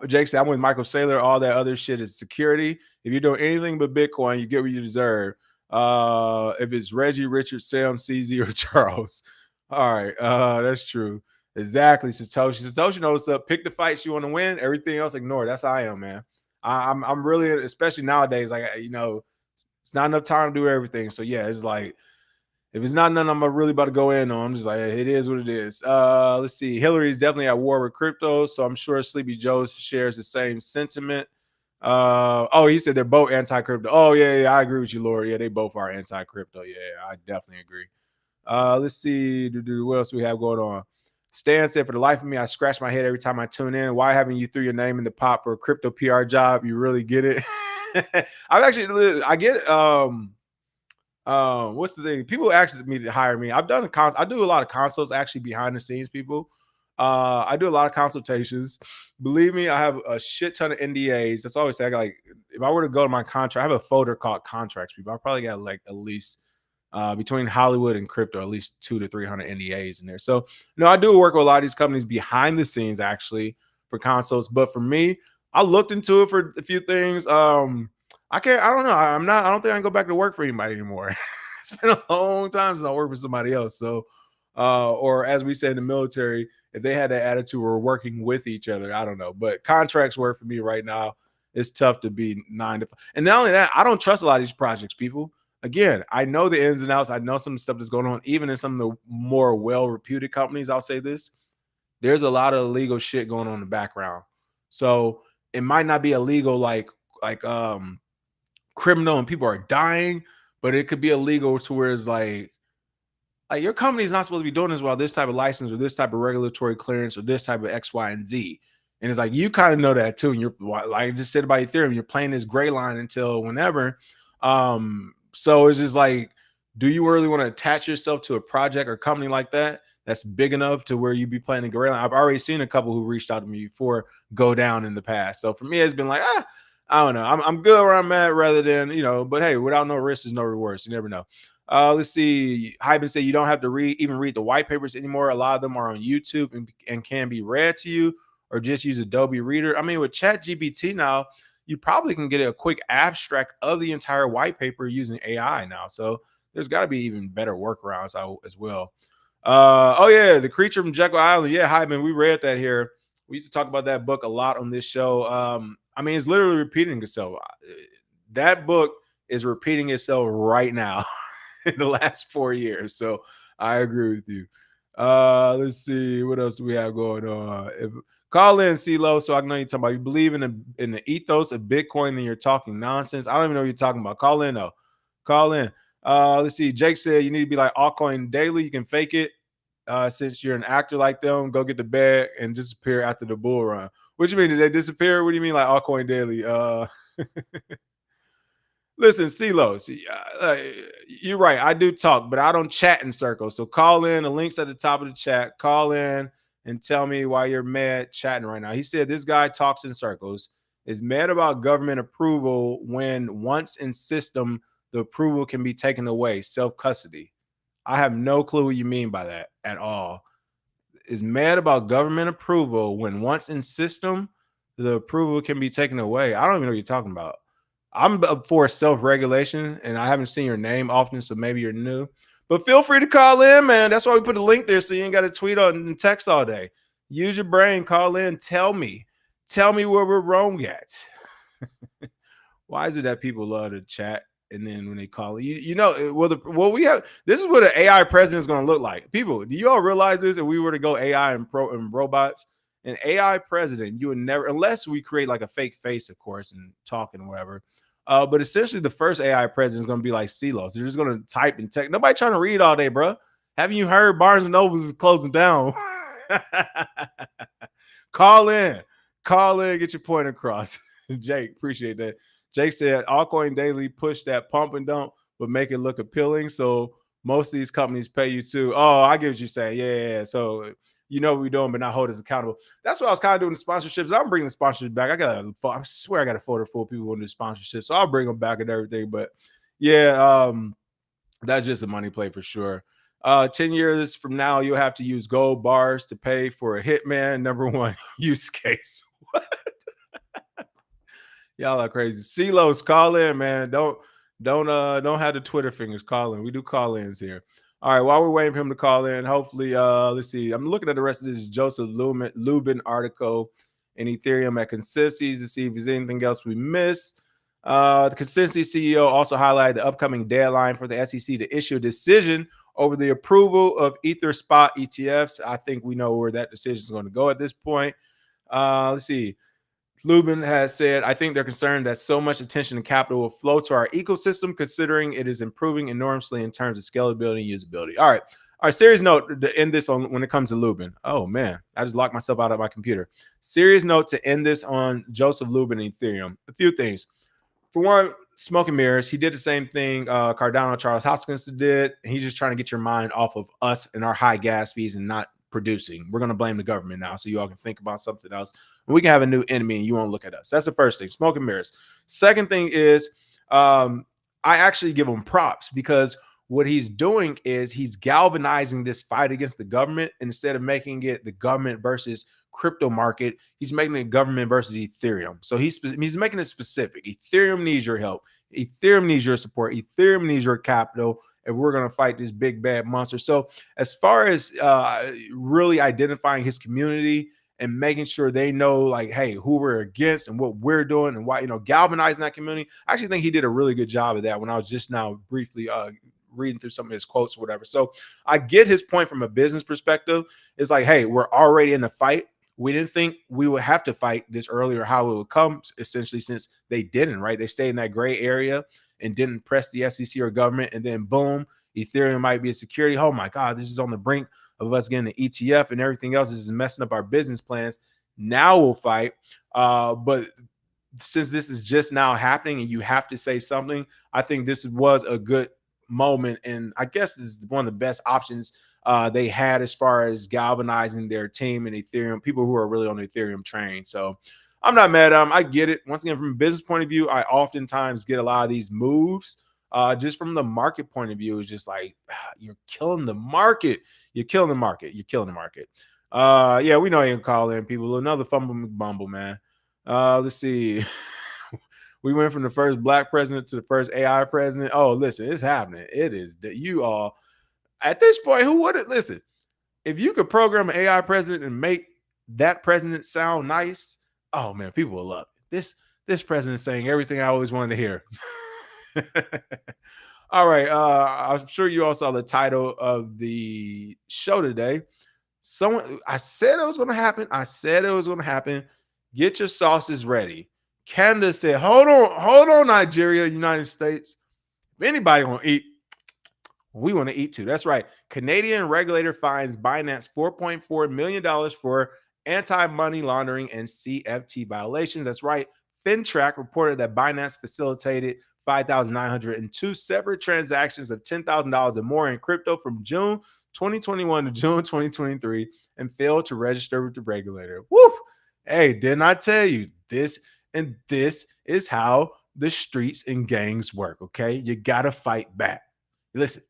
Jake said, I'm with Michael Saylor. All that other shit is security. If you're doing anything but Bitcoin, you get what you deserve. If it's Reggie, Richard, Sam, CZ, or Charles. All right. That's true. Exactly. Satoshi knows what's up. Pick the fights you want to win. Everything else, ignore. That's how I am, man. I'm really, especially nowadays, like, it's not enough time to do everything. So yeah, it's like, if it's not nothing I'm really about to go in on, I'm just like, it is what it is. Let's see. Hillary's definitely at war with crypto, so I'm sure Sleepy Joe shares the same sentiment. He said they're both anti-crypto. Oh, yeah, I agree with you, Laura. Yeah, they both are anti-crypto. Yeah, I definitely agree. Let's see. What else we have going on? Stan said, for the life of me, I scratch my head every time I tune in. Why haven't you threw your name in the pot for a crypto PR job? You really get it. I get it. What's the thing? People ask me to hire me. I do a lot of consults actually behind the scenes, people. I do a lot of consultations. Believe me, I have a shit ton of NDAs. That's always say, like, if I were to go to my contract, I have a folder called contracts, people. I probably got like at least between Hollywood and crypto, at least 200 to 300 NDAs in there. So, I do work with a lot of these companies behind the scenes actually for consults. But for me, I looked into it for a few things. I don't know. I don't think I can go back to work for anybody anymore. It's been a long time since I worked for somebody else. So, or as we say in the military, if they had that attitude, we're working with each other. I don't know. But contracts work for me right now. It's tough to be 9 to 5. And not only that, I don't trust a lot of these projects, people. Again, I know the ins and outs. I know some stuff that's going on, even in some of the more well-reputed companies. I'll say this. There's a lot of illegal shit going on in the background. So it might not be illegal like criminal and people are dying, but it could be illegal to where it's like your company is not supposed to be doing this while this type of license or this type of regulatory clearance or this type of X, Y, and Z. And it's like, you kind of know that too. And you're like, I just said about Ethereum, you're playing this gray line until whenever. So it's just like, do you really want to attach yourself to a project or company like that that's big enough to where you be playing the gray line? I've already seen a couple who reached out to me before go down in the past. So for me, it's been like, I don't know. I'm good where I'm at rather than, but hey, without no risk is no reward. So you never know. Let's see. Hyben said you don't have to even read the white papers anymore. A lot of them are on YouTube and can be read to you, or just use Adobe Reader. I mean, with ChatGPT now, you probably can get a quick abstract of the entire white paper using AI now. So there's got to be even better workarounds as well. Oh yeah, The Creature from Jekyll Island. Yeah, hi man, we read that here. We used to talk about that book a lot on this show. I mean, it's literally repeating itself. That book is repeating itself right now in the last 4 years. So I agree with you. Let's see what else do we have going on. Call in, CeeLo, so I know you're talking about. You believe in the ethos of Bitcoin, then you're talking nonsense. I don't even know what you're talking about. Call in though. Call in. Let's see. Jake said you need to be like altcoin daily. You can fake it. Since you're an actor like them, go get the bag and disappear after the bull run. What do you mean? Did they disappear? What do you mean like altcoin daily? Listen, CeeLo, you're right. I do talk, but I don't chat in circles. So call in. The link's at the top of the chat. Call in and tell me why you're mad chatting right now. He said this guy talks in circles, is mad about government approval when once in system, the approval can be taken away, self-custody. I have no clue what you mean by that at all. Is mad about government approval when once in system, the approval can be taken away. I don't even know what you're talking about. I'm up for self-regulation, and I haven't seen your name often, so maybe you're new. But feel free to call in, man. That's why we put a link there so you ain't got to tweet and text all day. Use your brain, call in, tell me where we're wrong at. Why is it that people love to chat and then when they call you know, we have this is what an AI president is going to look like. People, do you all realize this? If we were to go AI and robots, an AI president, you would never, unless we create like a fake face, of course, and talk and whatever. But essentially, the first AI president is going to be like CeeLo. They're just going to type and text. Nobody trying to read all day, bro. Haven't you heard Barnes and Noble is closing down? Call in, get your point across. Jake, appreciate that. Jake said altcoin daily push that pump and dump, but make it look appealing. So most of these companies pay you too. Oh, I get what you're saying. Yeah. So you know what we're doing, but not hold us accountable. That's what I was kind of doing the sponsorships. I'm bringing the sponsorships back. I swear I got a folder full of people who want to do sponsorships. So I'll bring them back and everything. But yeah, that's just a money play for sure. 10 years from now, you'll have to use gold bars to pay for a hitman number one use case. What? Y'all are crazy. CeeLo's, call in, man. Don't have the Twitter fingers. Call in. We do call ins here. All right. While we're waiting for him to call in, hopefully, let's see. I'm looking at the rest of this Joseph Lubin article in Ethereum at Consensus to see if there's anything else we missed. The Consensus CEO also highlighted the upcoming deadline for the SEC to issue a decision over the approval of Ether spot ETFs. I think we know where that decision is going to go at this point. Let's see. Lubin has said, I think they're concerned that so much attention and capital will flow to our ecosystem, considering it is improving enormously in terms of scalability and usability. All right. Serious note to end this on when it comes to Lubin. Oh, man. I just locked myself out of my computer. Serious note to end this on Joseph Lubin and Ethereum. A few things. For one, smoke and mirrors. He did the same thing Cardano, Charles Hoskins did. He's just trying to get your mind off of us and our high gas fees and not producing. We're going to blame the government now so you all can think about something else. And we can have a new enemy and you won't look at us. That's the first thing, smoke and mirrors. Second thing is I actually give him props because what he's doing is he's galvanizing this fight against the government. Instead of making it the government versus crypto market, he's making it government versus Ethereum. So he's making it specific. Ethereum needs your help. Ethereum needs your support. Ethereum needs your capital. And we're going to fight this big bad monster. So as far as really identifying his community and making sure they know, like, hey, who we're against and what we're doing and why, galvanizing that community, I actually think he did a really good job of that when I was just now briefly reading through some of his quotes or whatever. So I get his point from a business perspective. It's like, hey, we're already in the fight. We didn't think we would have to fight this earlier, how it would come, essentially, since they didn't, right? They stayed in that gray area and didn't press the SEC or government. And then boom, Ethereum might be a security. Oh my God, this is on the brink of us getting an ETF and everything else. This is messing up our business plans. Now we'll fight. But since this is just now happening and you have to say something, I think this was a good moment. And I guess this is one of the best options they had as far as galvanizing their team and Ethereum, people who are really on the Ethereum train. So I'm not mad at them. I get it. Once again, from a business point of view, I oftentimes get a lot of these moves. Just from the market point of view, it's just like, you're killing the market. You're killing the market. You're killing the market. Yeah, we know you can call in people. Another fumble McBumble, man. Let's see. We went from the first black president to the first AI president. Oh, listen, it's happening. It is that you all at this point, who would it listen? If you could program an AI president and make that president sound nice, oh man, people will love it. This president saying everything I always wanted to hear. All right. I'm sure you all saw the title of the show today. I said it was going to happen. I said it was going to happen. Get your sauces ready. Canada said, hold on, Nigeria, United States. If anybody want to eat, we want to eat too. That's right. Canadian regulator fines Binance $4.4 million for anti-money laundering and CFT violations. That's right. FinTrack reported that Binance facilitated 5,902 separate transactions of $10,000 or more in crypto from June 2021 to June 2023 and failed to register with the regulator. Woo! Hey, didn't I tell you this? And this is how the streets and gangs work, okay? You got to fight back. Listen,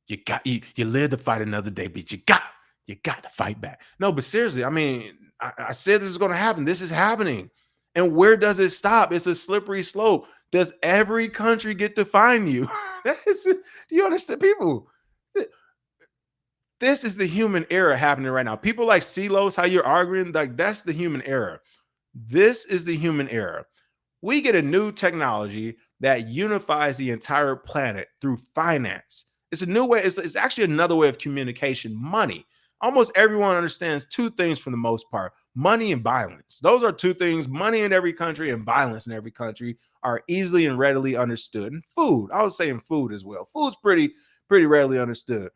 you live to fight another day, but you got to fight back. No, but seriously, I mean, I said this is going to happen. This is happening. And where does it stop? It's a slippery slope. Does every country get to fine you? Do you understand, people? This is the human error happening right now. People like Silos, how you're arguing, like that's the human error. This is the human error. We get a new technology that unifies the entire planet through finance. It's a new way. It's actually another way of communication. Money. Almost everyone understands two things for the most part: money and violence. Those are two things. Money in every country and violence in every country are easily and readily understood. And food. I was saying food as well. Food's pretty readily understood.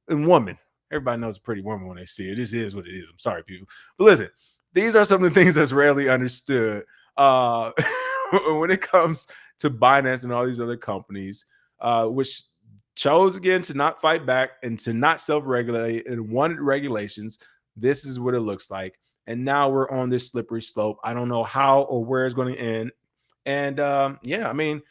And woman. Everybody knows a pretty woman when they see it. This is what it is. I'm sorry, people. But listen, these are some of the things that's rarely understood. When it comes to Binance and all these other companies, which chose again to not fight back and to not self-regulate and wanted regulations, this is what it looks like. And now we're on this slippery slope. I don't know how or where it's going to end. And yeah, I mean,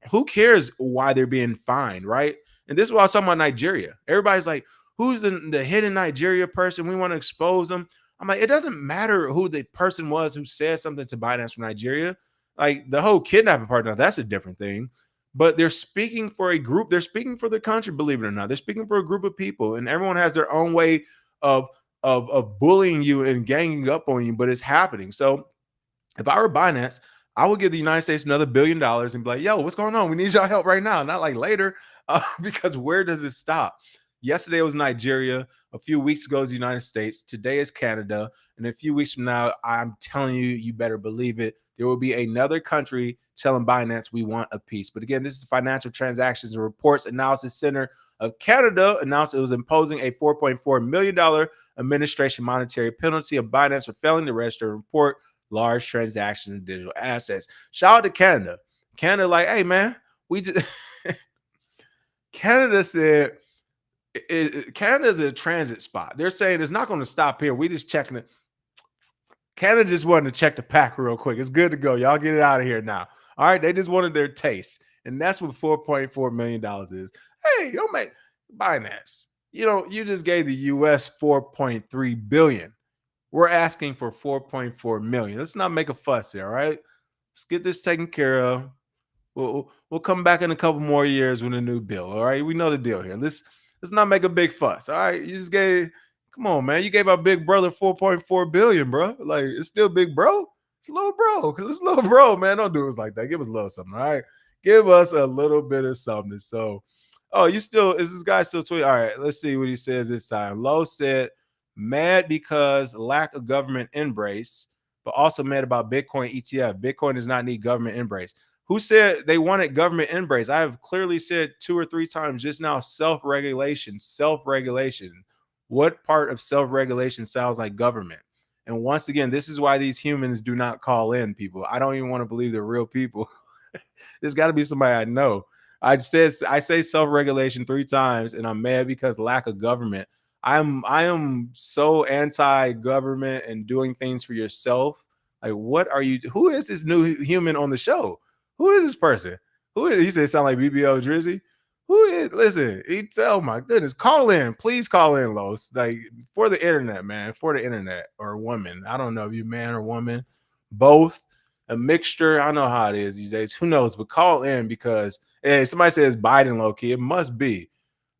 who cares why they're being fined, right? And this is why I was talking about Nigeria. Everybody's like, who's the hidden Nigeria person? We want to expose them. I'm like, it doesn't matter who the person was who said something to Binance from Nigeria. Like the whole kidnapping part, now that's a different thing. But they're speaking for a group. They're speaking for the country, believe it or not. They're speaking for a group of people, and everyone has their own way of bullying you and ganging up on you. But it's happening. So if I were Binance, I would give the United States another $1 billion and be like, yo, what's going on? We need y'all help right now, not like later, because where does it stop? Yesterday was Nigeria. A few weeks ago is the United States. Today is Canada. And a few weeks from now, I'm telling you, you better believe it, there will be another country telling Binance we want a piece. But again, this is Financial Transactions and Reports Analysis Center of Canada announced it was imposing a $4.4 million administration monetary penalty on Binance for failing to register and report large transactions in digital assets. Shout out to Canada. Canada, like, hey, man, we just Canada said Canada is a transit spot. They're saying it's not going to stop here. We just checking it. Canada just wanted to check the pack real quick. It's good to go. Y'all get it out of here now. All right. They just wanted their taste. And that's what $4.4 million is. Hey, don't make Binance. You just gave the US 4.3 billion. We're asking for 4.4 million. Let's not make a fuss here. All right. Let's get this taken care of. We'll come back in a couple more years with a new bill. All right. We know the deal here. Let's not make a big fuss. All right. You just come on, man. You gave our big brother 4.4 billion, bro. Like, it's still big bro. It's little bro. Because it's little bro, man. Don't do us like that. Give us a little something. All right. Give us a little bit of something. So, is this guy still tweeting? All right. Let's see what he says this time. Lowe said, mad because lack of government embrace, but also mad about Bitcoin ETF. Bitcoin does not need government embrace. Who said they wanted government embrace? I have clearly said 2 or 3 times just now, self-regulation. What part of self-regulation sounds like government? And once again, this is why these humans do not call in, people. I don't even want to believe they're real people. There's got to be somebody I know. I say self-regulation 3 times, and I'm mad because lack of government. I am so anti-government and doing things for yourself. Like, what are you? Who is this new human on the show? Who is this person? Who is he? Said sound like BBO Drizzy. Who is listen, oh my goodness, call in. Please call in, Los. Like for the internet, man. For the internet or woman. I don't know if you man or woman, both, a mixture. I know how it is these days. Who knows? But call in because hey, somebody says Biden low key. It must be.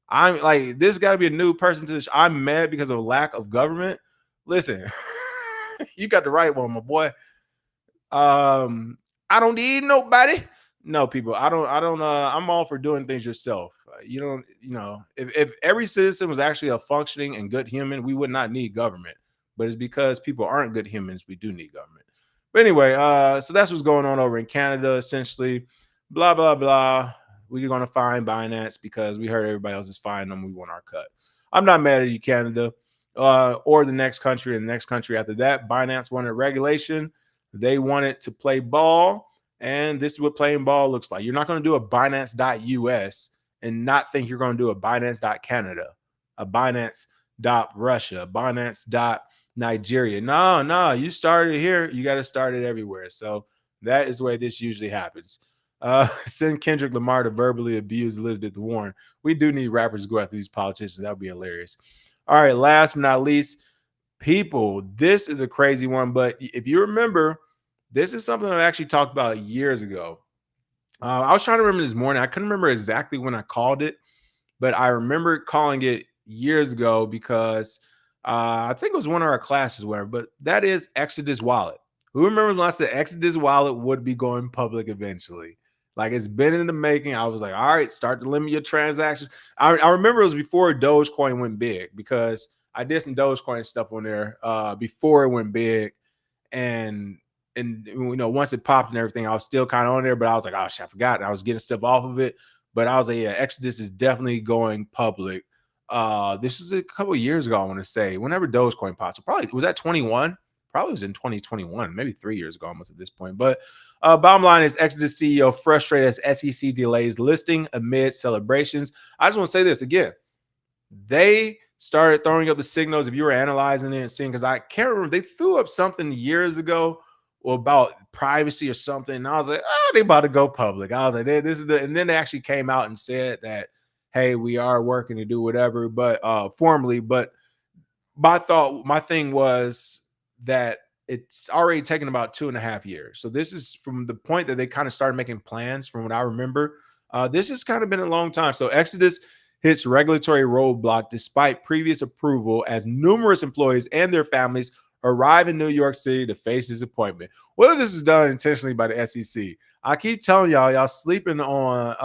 I'm like, this gotta be a new person to this. I'm mad because of lack of government. Listen, you got the right one, my boy. Um, I don't need nobody. No, people. I don't. I'm all for doing things yourself. You don't. You know, if every citizen was actually a functioning and good human, we would not need government. But it's because people aren't good humans, we do need government. But anyway, so that's what's going on over in Canada. Essentially, blah blah blah. We're gonna find Binance because we heard everybody else is finding them. We want our cut. I'm not mad at you, Canada, or the next country and the next country after that. Binance wanted regulation. They wanted to play ball, and this is what playing ball looks like. You're not going to do a Binance.us and not think you're going to do a Binance.Canada, a Binance.Russia, a Binance.Nigeria. No, no, you started here. You got to start it everywhere. So that is the way this usually happens. Send Kendrick Lamar to verbally abuse Elizabeth Warren. We do need rappers to go after these politicians. That would be hilarious. All right, last but not least, people, this is a crazy one, but if you remember, this is something I actually talked about years ago. I was trying to remember this morning. I couldn't remember exactly when I called it, but I remember calling it years ago because I think it was one of our classes, whatever. But that is Exodus Wallet. Who remembers when I said Exodus Wallet would be going public eventually? Like it's been in the making. I was like, all right, start to limit your transactions. I remember it was before Dogecoin went big because I did some Dogecoin stuff on there before it went big, and you know once it popped and everything, I was still kind of on there, but I was like, oh shit, I forgot. I was getting stuff off of it, but I was like, yeah, Exodus is definitely going public. This is a couple of years ago, I want to say, whenever Dogecoin popped. So probably was that 21? Probably was in 2021, maybe 3 years ago almost at this point. But bottom line is Exodus CEO frustrated as SEC delays listing amid celebrations. I just want to say this again. They started throwing up the signals if you were analyzing it and seeing, because I can't remember, they threw up something years ago about privacy or something. And I was like, oh, they about to go public. I was like, this is the, and then they actually came out and said that, hey, we are working to do whatever, but formally. But my thing was that it's already taken about 2.5 years. So this is from the point that they kind of started making plans, from what I remember. This has kind of been a long time. So Exodus hits regulatory roadblock despite previous approval as numerous employees and their families arrive in New York City to face disappointment. What if this was done intentionally by the SEC? I keep telling y'all sleeping on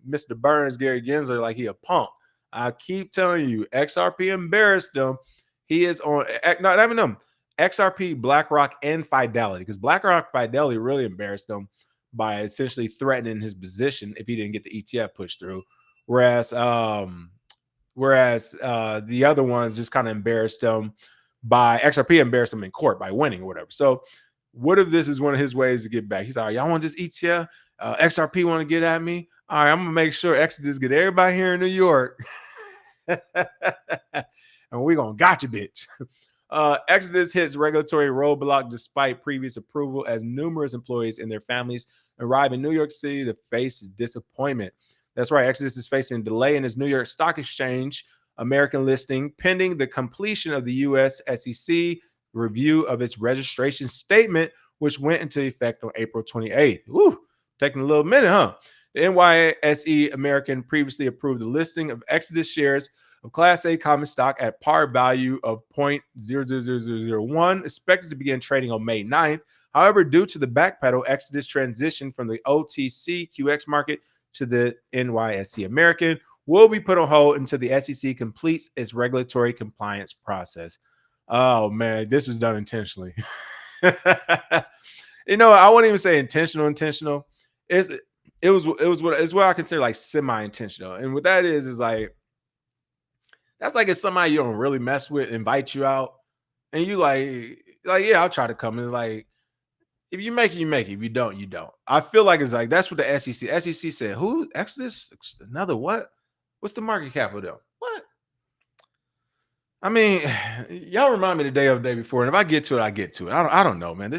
Mr. Burns, Gary Gensler, like he a punk. I keep telling you, XRP embarrassed them. He is on, not even them, XRP, BlackRock, and Fidelity, because BlackRock, Fidelity really embarrassed them by essentially threatening his position if he didn't get the ETF pushed through. Whereas the other ones just kind of embarrassed them by XRP embarrassed him in court by winning or whatever. So what if this is one of his ways to get back? He's like, y'all want this ETF? XRP want to get at me? All right, I'm gonna make sure Exodus get everybody here in New York. And we're gonna gotcha, bitch. Exodus hits regulatory roadblock despite previous approval as numerous employees and their families arrive in New York City to face disappointment. That's right, Exodus is facing delay in its New York Stock Exchange American listing pending the completion of the U.S. SEC review of its registration statement, which went into effect on April 28th. Woo, taking a little minute, huh? The NYSE American previously approved the listing of Exodus shares of Class A common stock at par value of 0.00001, expected to begin trading on May 9th. However, due to the backpedal, Exodus transition from the OTCQX market to the NYSE American will be put on hold until the SEC completes its regulatory compliance process. Oh man, this was done intentionally. You know, I wouldn't even say intentional. It was what I consider like semi-intentional. And what that is like, that's like if somebody you don't really mess with invite you out and you like, yeah, I'll try to come. And it's like, if you make it, you make it. If you don't, you don't. I feel like it's like, that's what the SEC. SEC said, who? Exodus? Another what? What's the market cap of them? What? I mean, y'all remind me the day of the day before. And if I get to it, I get to it. I don't know, man.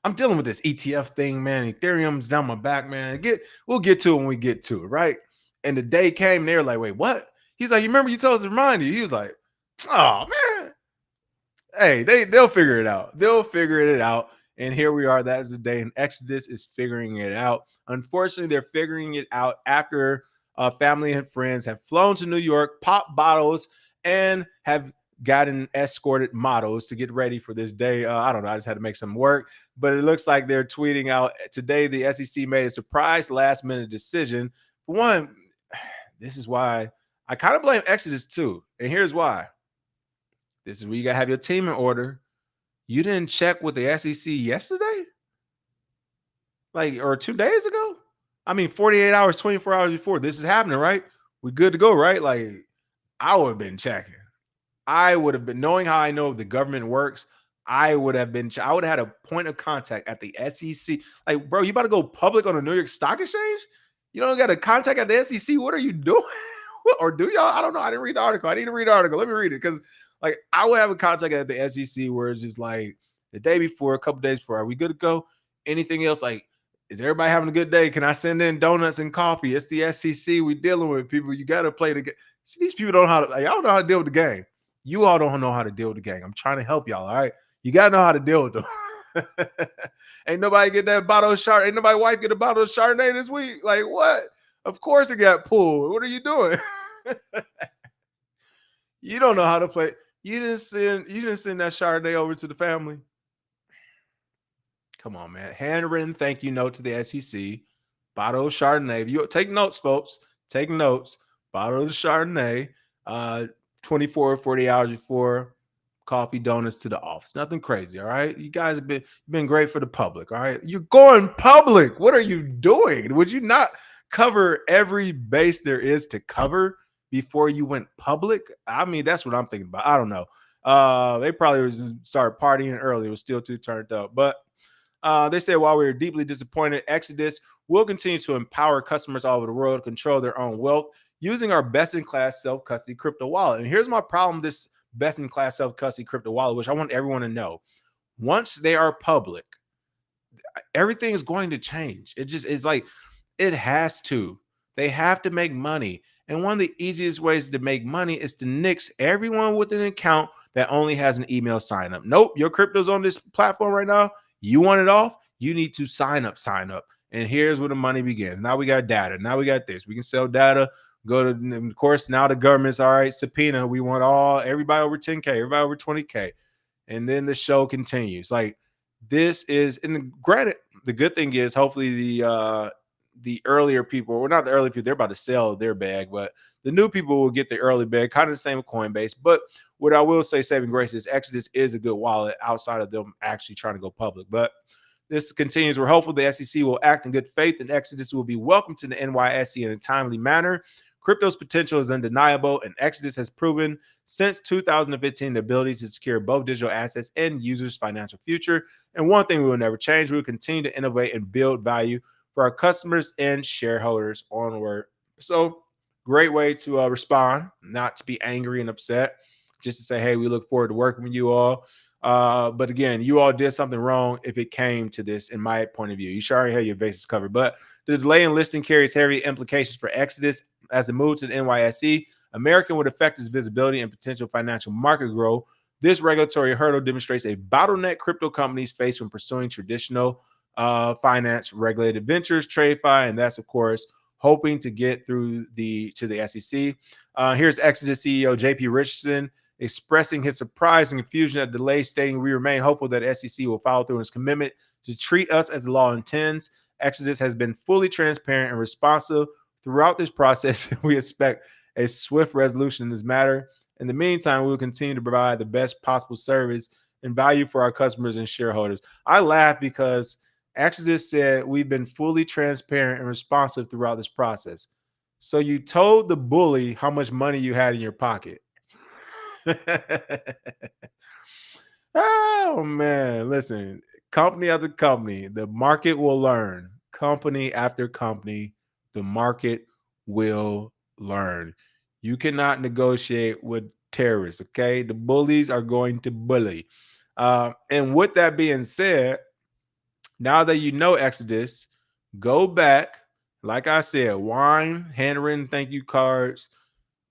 I'm dealing with this ETF thing, man. Ethereum's down my back, man. We'll get to it when we get to it, right? And the day came, and they were like, wait, what? He's like, you remember you told us to remind you? He was like, oh man. Hey, they'll figure it out. They'll figure it out. And here we are. That is the day. And Exodus is figuring it out. Unfortunately, they're figuring it out after family and friends have flown to New York, popped bottles, and have gotten escorted models to get ready for this day. I don't know. I just had to make some work. But it looks like they're tweeting out today the SEC made a surprise last minute decision. For one, this is why I kind of blame Exodus too. And here's why. This is where you got to have your team in order. You didn't check with the SEC yesterday? Like, or 2 days ago? I mean, 48 hours, 24 hours before this is happening, right? We good to go, right? Like, I would have been checking. I would have been, knowing how I know the government works, I would have had a point of contact at the SEC. Like, bro, you about to go public on the New York Stock Exchange? You don't got a contact at the SEC? What are you doing? Or do y'all? I don't know. I didn't read the article. I need to read the article. Let me read it. Because like I would have a contact at the SEC where it's just like the day before, a couple days before, are we good to go? Anything else? Like, is everybody having a good day? Can I send in donuts and coffee? It's the SEC. We dealing with people. You got to play the game. See, these people don't know how to. Like, y'all don't know how to deal with the game. You all don't know how to deal with the game. I'm trying to help y'all. All right, you got to know how to deal with them. Ain't nobody get that bottle of Chardonnay. Ain't nobody wife get a bottle of Chardonnay this week. Like what? Of course it got pulled. What are you doing? You don't know how to play. You didn't send that Chardonnay over to the family. Come on, man. Handwritten thank you note to the SEC. Bottle of Chardonnay. You take notes, folks. Take notes. Bottle of the Chardonnay. 24 or 40 hours before. Coffee, donuts to the office. Nothing crazy. All right. You guys have been great for the public. All right. You're going public. What are you doing? Would you not cover every base there is to cover before you went public? I mean, that's what I'm thinking about. I don't know. They probably started partying early. It was still too turned up. But they said, while we are deeply disappointed, Exodus will continue to empower customers all over the world to control their own wealth using our best-in-class self-custody crypto wallet. And here's my problem: this best-in-class self-custody crypto wallet, which I want everyone to know. Once they are public, everything is going to change. It just is like, it has to. They have to make money. And one of the easiest ways to make money is to nix everyone with an account that only has an email sign up. Nope, your crypto's on this platform right now. You want it off? You need to sign up. And here's where the money begins. Now we got data. Now we got this. We can sell data. Go to, of course, now the government's all right. Subpoena. We want everybody over 10K, everybody over 20K. And then the show continues. Like, this is, and granted, the good thing is hopefully the earlier people, or not the early people, they're about to sell their bag, but the new people will get the early bag, kind of the same with Coinbase. But what I will say, saving grace, is Exodus is a good wallet outside of them actually trying to go public. But this continues. We're hopeful the SEC will act in good faith and Exodus will be welcomed to the NYSE in a timely manner. Crypto's potential is undeniable, and Exodus has proven since 2015 the ability to secure both digital assets and users' financial future. And one thing we will never change: we will continue to innovate and build value for our customers and shareholders. Onward. So, great way to respond, not to be angry and upset, just to say, hey, we look forward to working with you all. But again, you all did something wrong if it came to this, in my point of view. You should already have your bases covered. But the delay in listing carries heavy implications for Exodus. As it moves to the NYSE, American would affect its visibility and potential financial market growth. This regulatory hurdle demonstrates a bottleneck crypto companies face when pursuing traditional finance regulated ventures, TradeFi, and that's, of course, hoping to get through to the SEC. Here's Exodus CEO JP Richardson expressing his surprise and confusion at delay, stating, we remain hopeful that SEC will follow through on its commitment to treat us as the law intends. Exodus has been fully transparent and responsive throughout this process. We expect a swift resolution in this matter. In the meantime, we will continue to provide the best possible service and value for our customers and shareholders. I laugh because Exodus said we've been fully transparent and responsive throughout this process. So you told the bully how much money you had in your pocket. Oh man, listen, company after company, the market will learn. Company after company, the market will learn. You cannot negotiate with terrorists, okay? The bullies are going to bully. And with that being said, now that you know Exodus, go back Like I said, wine, handwritten thank you cards,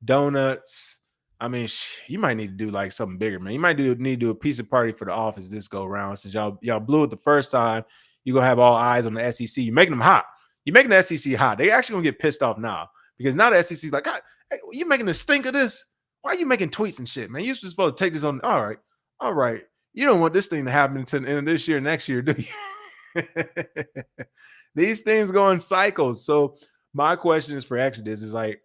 donuts. I mean, you might need to do like something bigger, man. You might need to do a pizza party for the office this go around since y'all blew it the first time. You gonna have all eyes on the SEC. You're making them hot. You're making the SEC hot. They actually gonna get pissed off now because now the SEC's like, God, hey, you making the stink of this? Why are you making tweets and shit, man? You're supposed to take this on. All right. You don't want this thing to happen until the end of this year, next year, do you? These things go in cycles. So my question is for Exodus is like,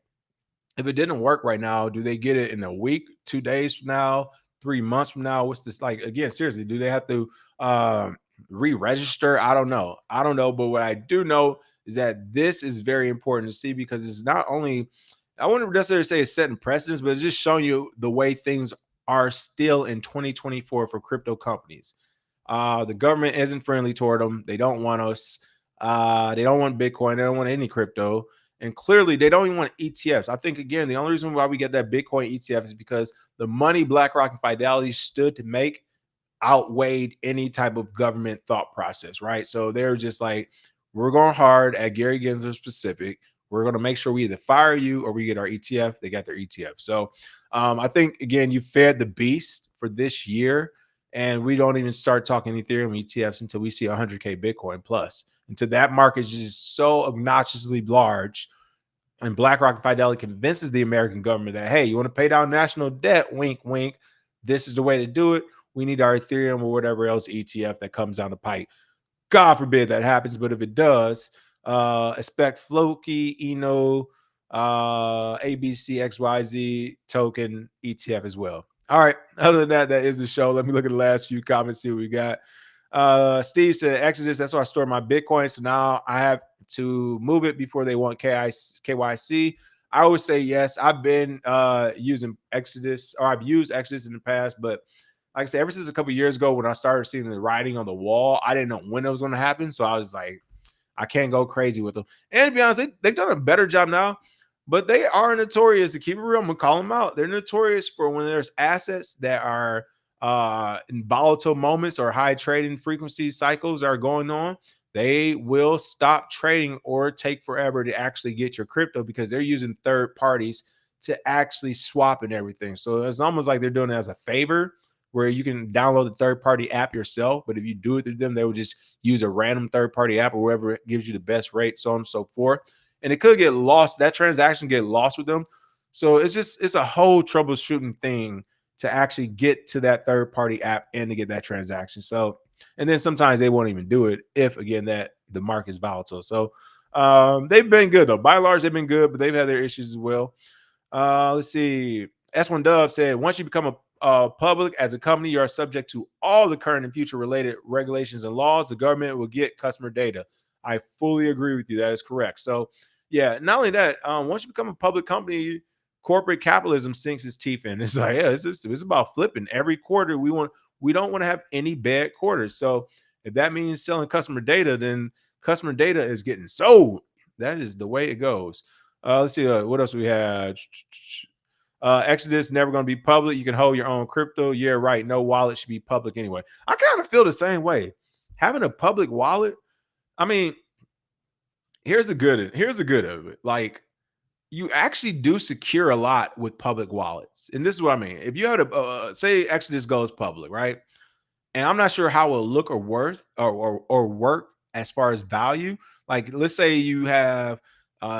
if it didn't work right now, do they get it in a week, 2 days from now, 3 months from now? What's this like? Again, seriously, do they have to re-register? I don't know. But what I do know is that this is very important to see because it's not only, I wouldn't necessarily say it's setting precedents, but it's just showing you the way things are still in 2024 for crypto companies. The government isn't friendly toward them. They don't want us. They don't want Bitcoin. They don't want any crypto. And clearly, they don't even want ETFs. I think, again, the only reason why we get that Bitcoin ETF is because the money BlackRock and Fidelity stood to make outweighed any type of government thought process, right? So they're just like, we're going hard at Gary Gensler specific. We're going to make sure we either fire you or we get our ETF. They got their ETF. So I think, again, you fed the beast for this year. And we don't even start talking Ethereum ETFs until we see 100K Bitcoin plus. Until that market is just so obnoxiously large. And BlackRock and Fidelity convinces the American government that, hey, you want to pay down national debt? Wink, wink. This is the way to do it. We need our Ethereum or whatever else ETF that comes down the pipe. God forbid that happens, but if it does, expect Floki, Eno, ABC, XYZ token ETF as well. All right. Other than that, that is the show. Let me look at the last few comments, see what we got. Steve said, Exodus, that's where I store my Bitcoin. So now I have to move it before they want KYC. I always say yes. I've been using Exodus, or I've used Exodus in the past, but like I said, ever since a couple years ago when I started seeing the writing on the wall, I didn't know when it was going to happen. So I was like, I can't go crazy with them. And to be honest, they've done a better job now, but they are notorious, to keep it real. I'm going to call them out. They're notorious for when there's assets that are in volatile moments or high trading frequency cycles are going on, they will stop trading or take forever to actually get your crypto because they're using third parties to actually swap and everything. So it's almost like they're doing it as a favor where you can download the third party app yourself. But if you do it through them, they will just use a random third party app or wherever gives you the best rate, so on and so forth. And it could get lost. That transaction get lost with them. So it's a whole troubleshooting thing to actually get to that third party app and to get that transaction. So, and then sometimes they won't even do it if, again, that the market is volatile. So they've been good though. By and large, they've been good, but they've had their issues as well. Let's see. S1 Dub said, once you become a public as a company, you are subject to all the current and future related regulations and laws. The government will get customer data. I fully agree with you. That is correct. So, yeah, not only that, once you become a public company, corporate capitalism sinks its teeth in. It's like, yeah, it's about flipping every quarter. We don't want to have any bad quarters. So if that means selling customer data, then customer data is getting sold. That is the way it goes. Let's see what else we had. Exodus never going to be public. You can hold your own crypto. Yeah, right. No wallet should be public anyway. I kind of feel the same way. Having a public wallet. I mean, here's the good of it. Like, you actually do secure a lot with public wallets. And this is what I mean. If you had a say Exodus goes public, right? And I'm not sure how it'll look or work as far as value. Like, let's say you have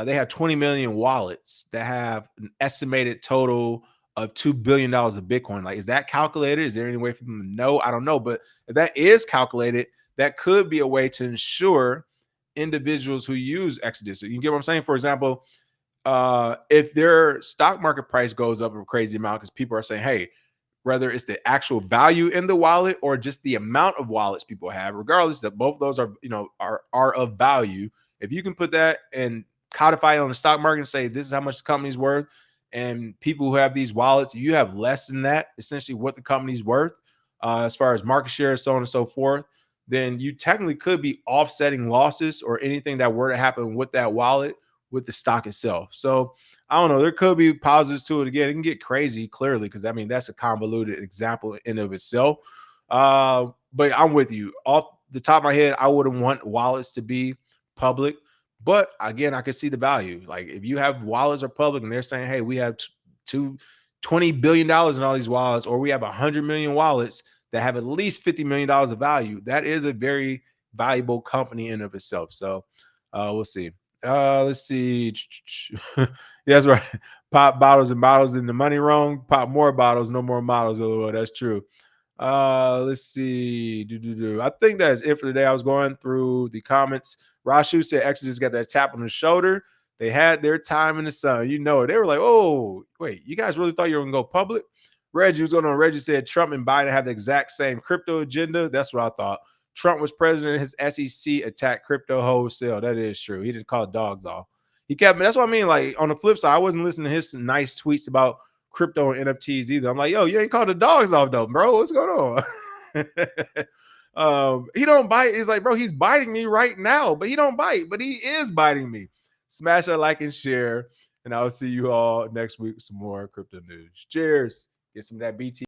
they have 20 million wallets that have an estimated total of $2 billion of Bitcoin. Like, is that calculated? Is there any way for them to know? I don't know. But if that is calculated, that could be a way to ensure individuals who use Exodus. So you get what I'm saying? For example, if their stock market price goes up a crazy amount because people are saying, hey, whether it's the actual value in the wallet or just the amount of wallets people have, regardless, that both of those are of value. If you can put that and codify it on the stock market and say this is how much the company's worth, and people who have these wallets, you have less than that, essentially what the company's worth, as far as market share, so on and so forth, then you technically could be offsetting losses or anything that were to happen with that wallet with the stock itself. So I don't know. There could be positives to it. Again, it can get crazy, clearly, because I mean that's a convoluted example in of itself. But I'm with you. Off the top of my head, I wouldn't want wallets to be public. But again, I can see the value. Like if you have wallets are public and they're saying, hey, we have $20 billion in all these wallets, or we have 100 million wallets that have at least $50 million of value, that is a very valuable company in of itself. So we'll see. Let's see. Yeah, that's right. Pop bottles and bottles in the money wrong. Pop more bottles, no more models. Oh, that's true. Let's see. I think that is it for today. I was going through the comments. Rashu said Exodus got that tap on the shoulder. They had their time in the sun. You know it. They were like, oh, wait, you guys really thought you were gonna go public? Reggie was going on. Reggie said Trump and Biden have the exact same crypto agenda. That's what I thought. Trump was president. His SEC attacked crypto wholesale. That is true. He didn't call dogs off. He kept. That's what I mean. Like on the flip side, I wasn't listening to his nice tweets about crypto and NFTs either. I'm like, yo, you ain't called the dogs off though, bro. What's going on? He don't bite. He's like, bro, he's biting me right now, but he don't bite, but he is biting me. Smash that like and share, and I'll see you all next week with some more crypto news. Cheers. Get some of that BT.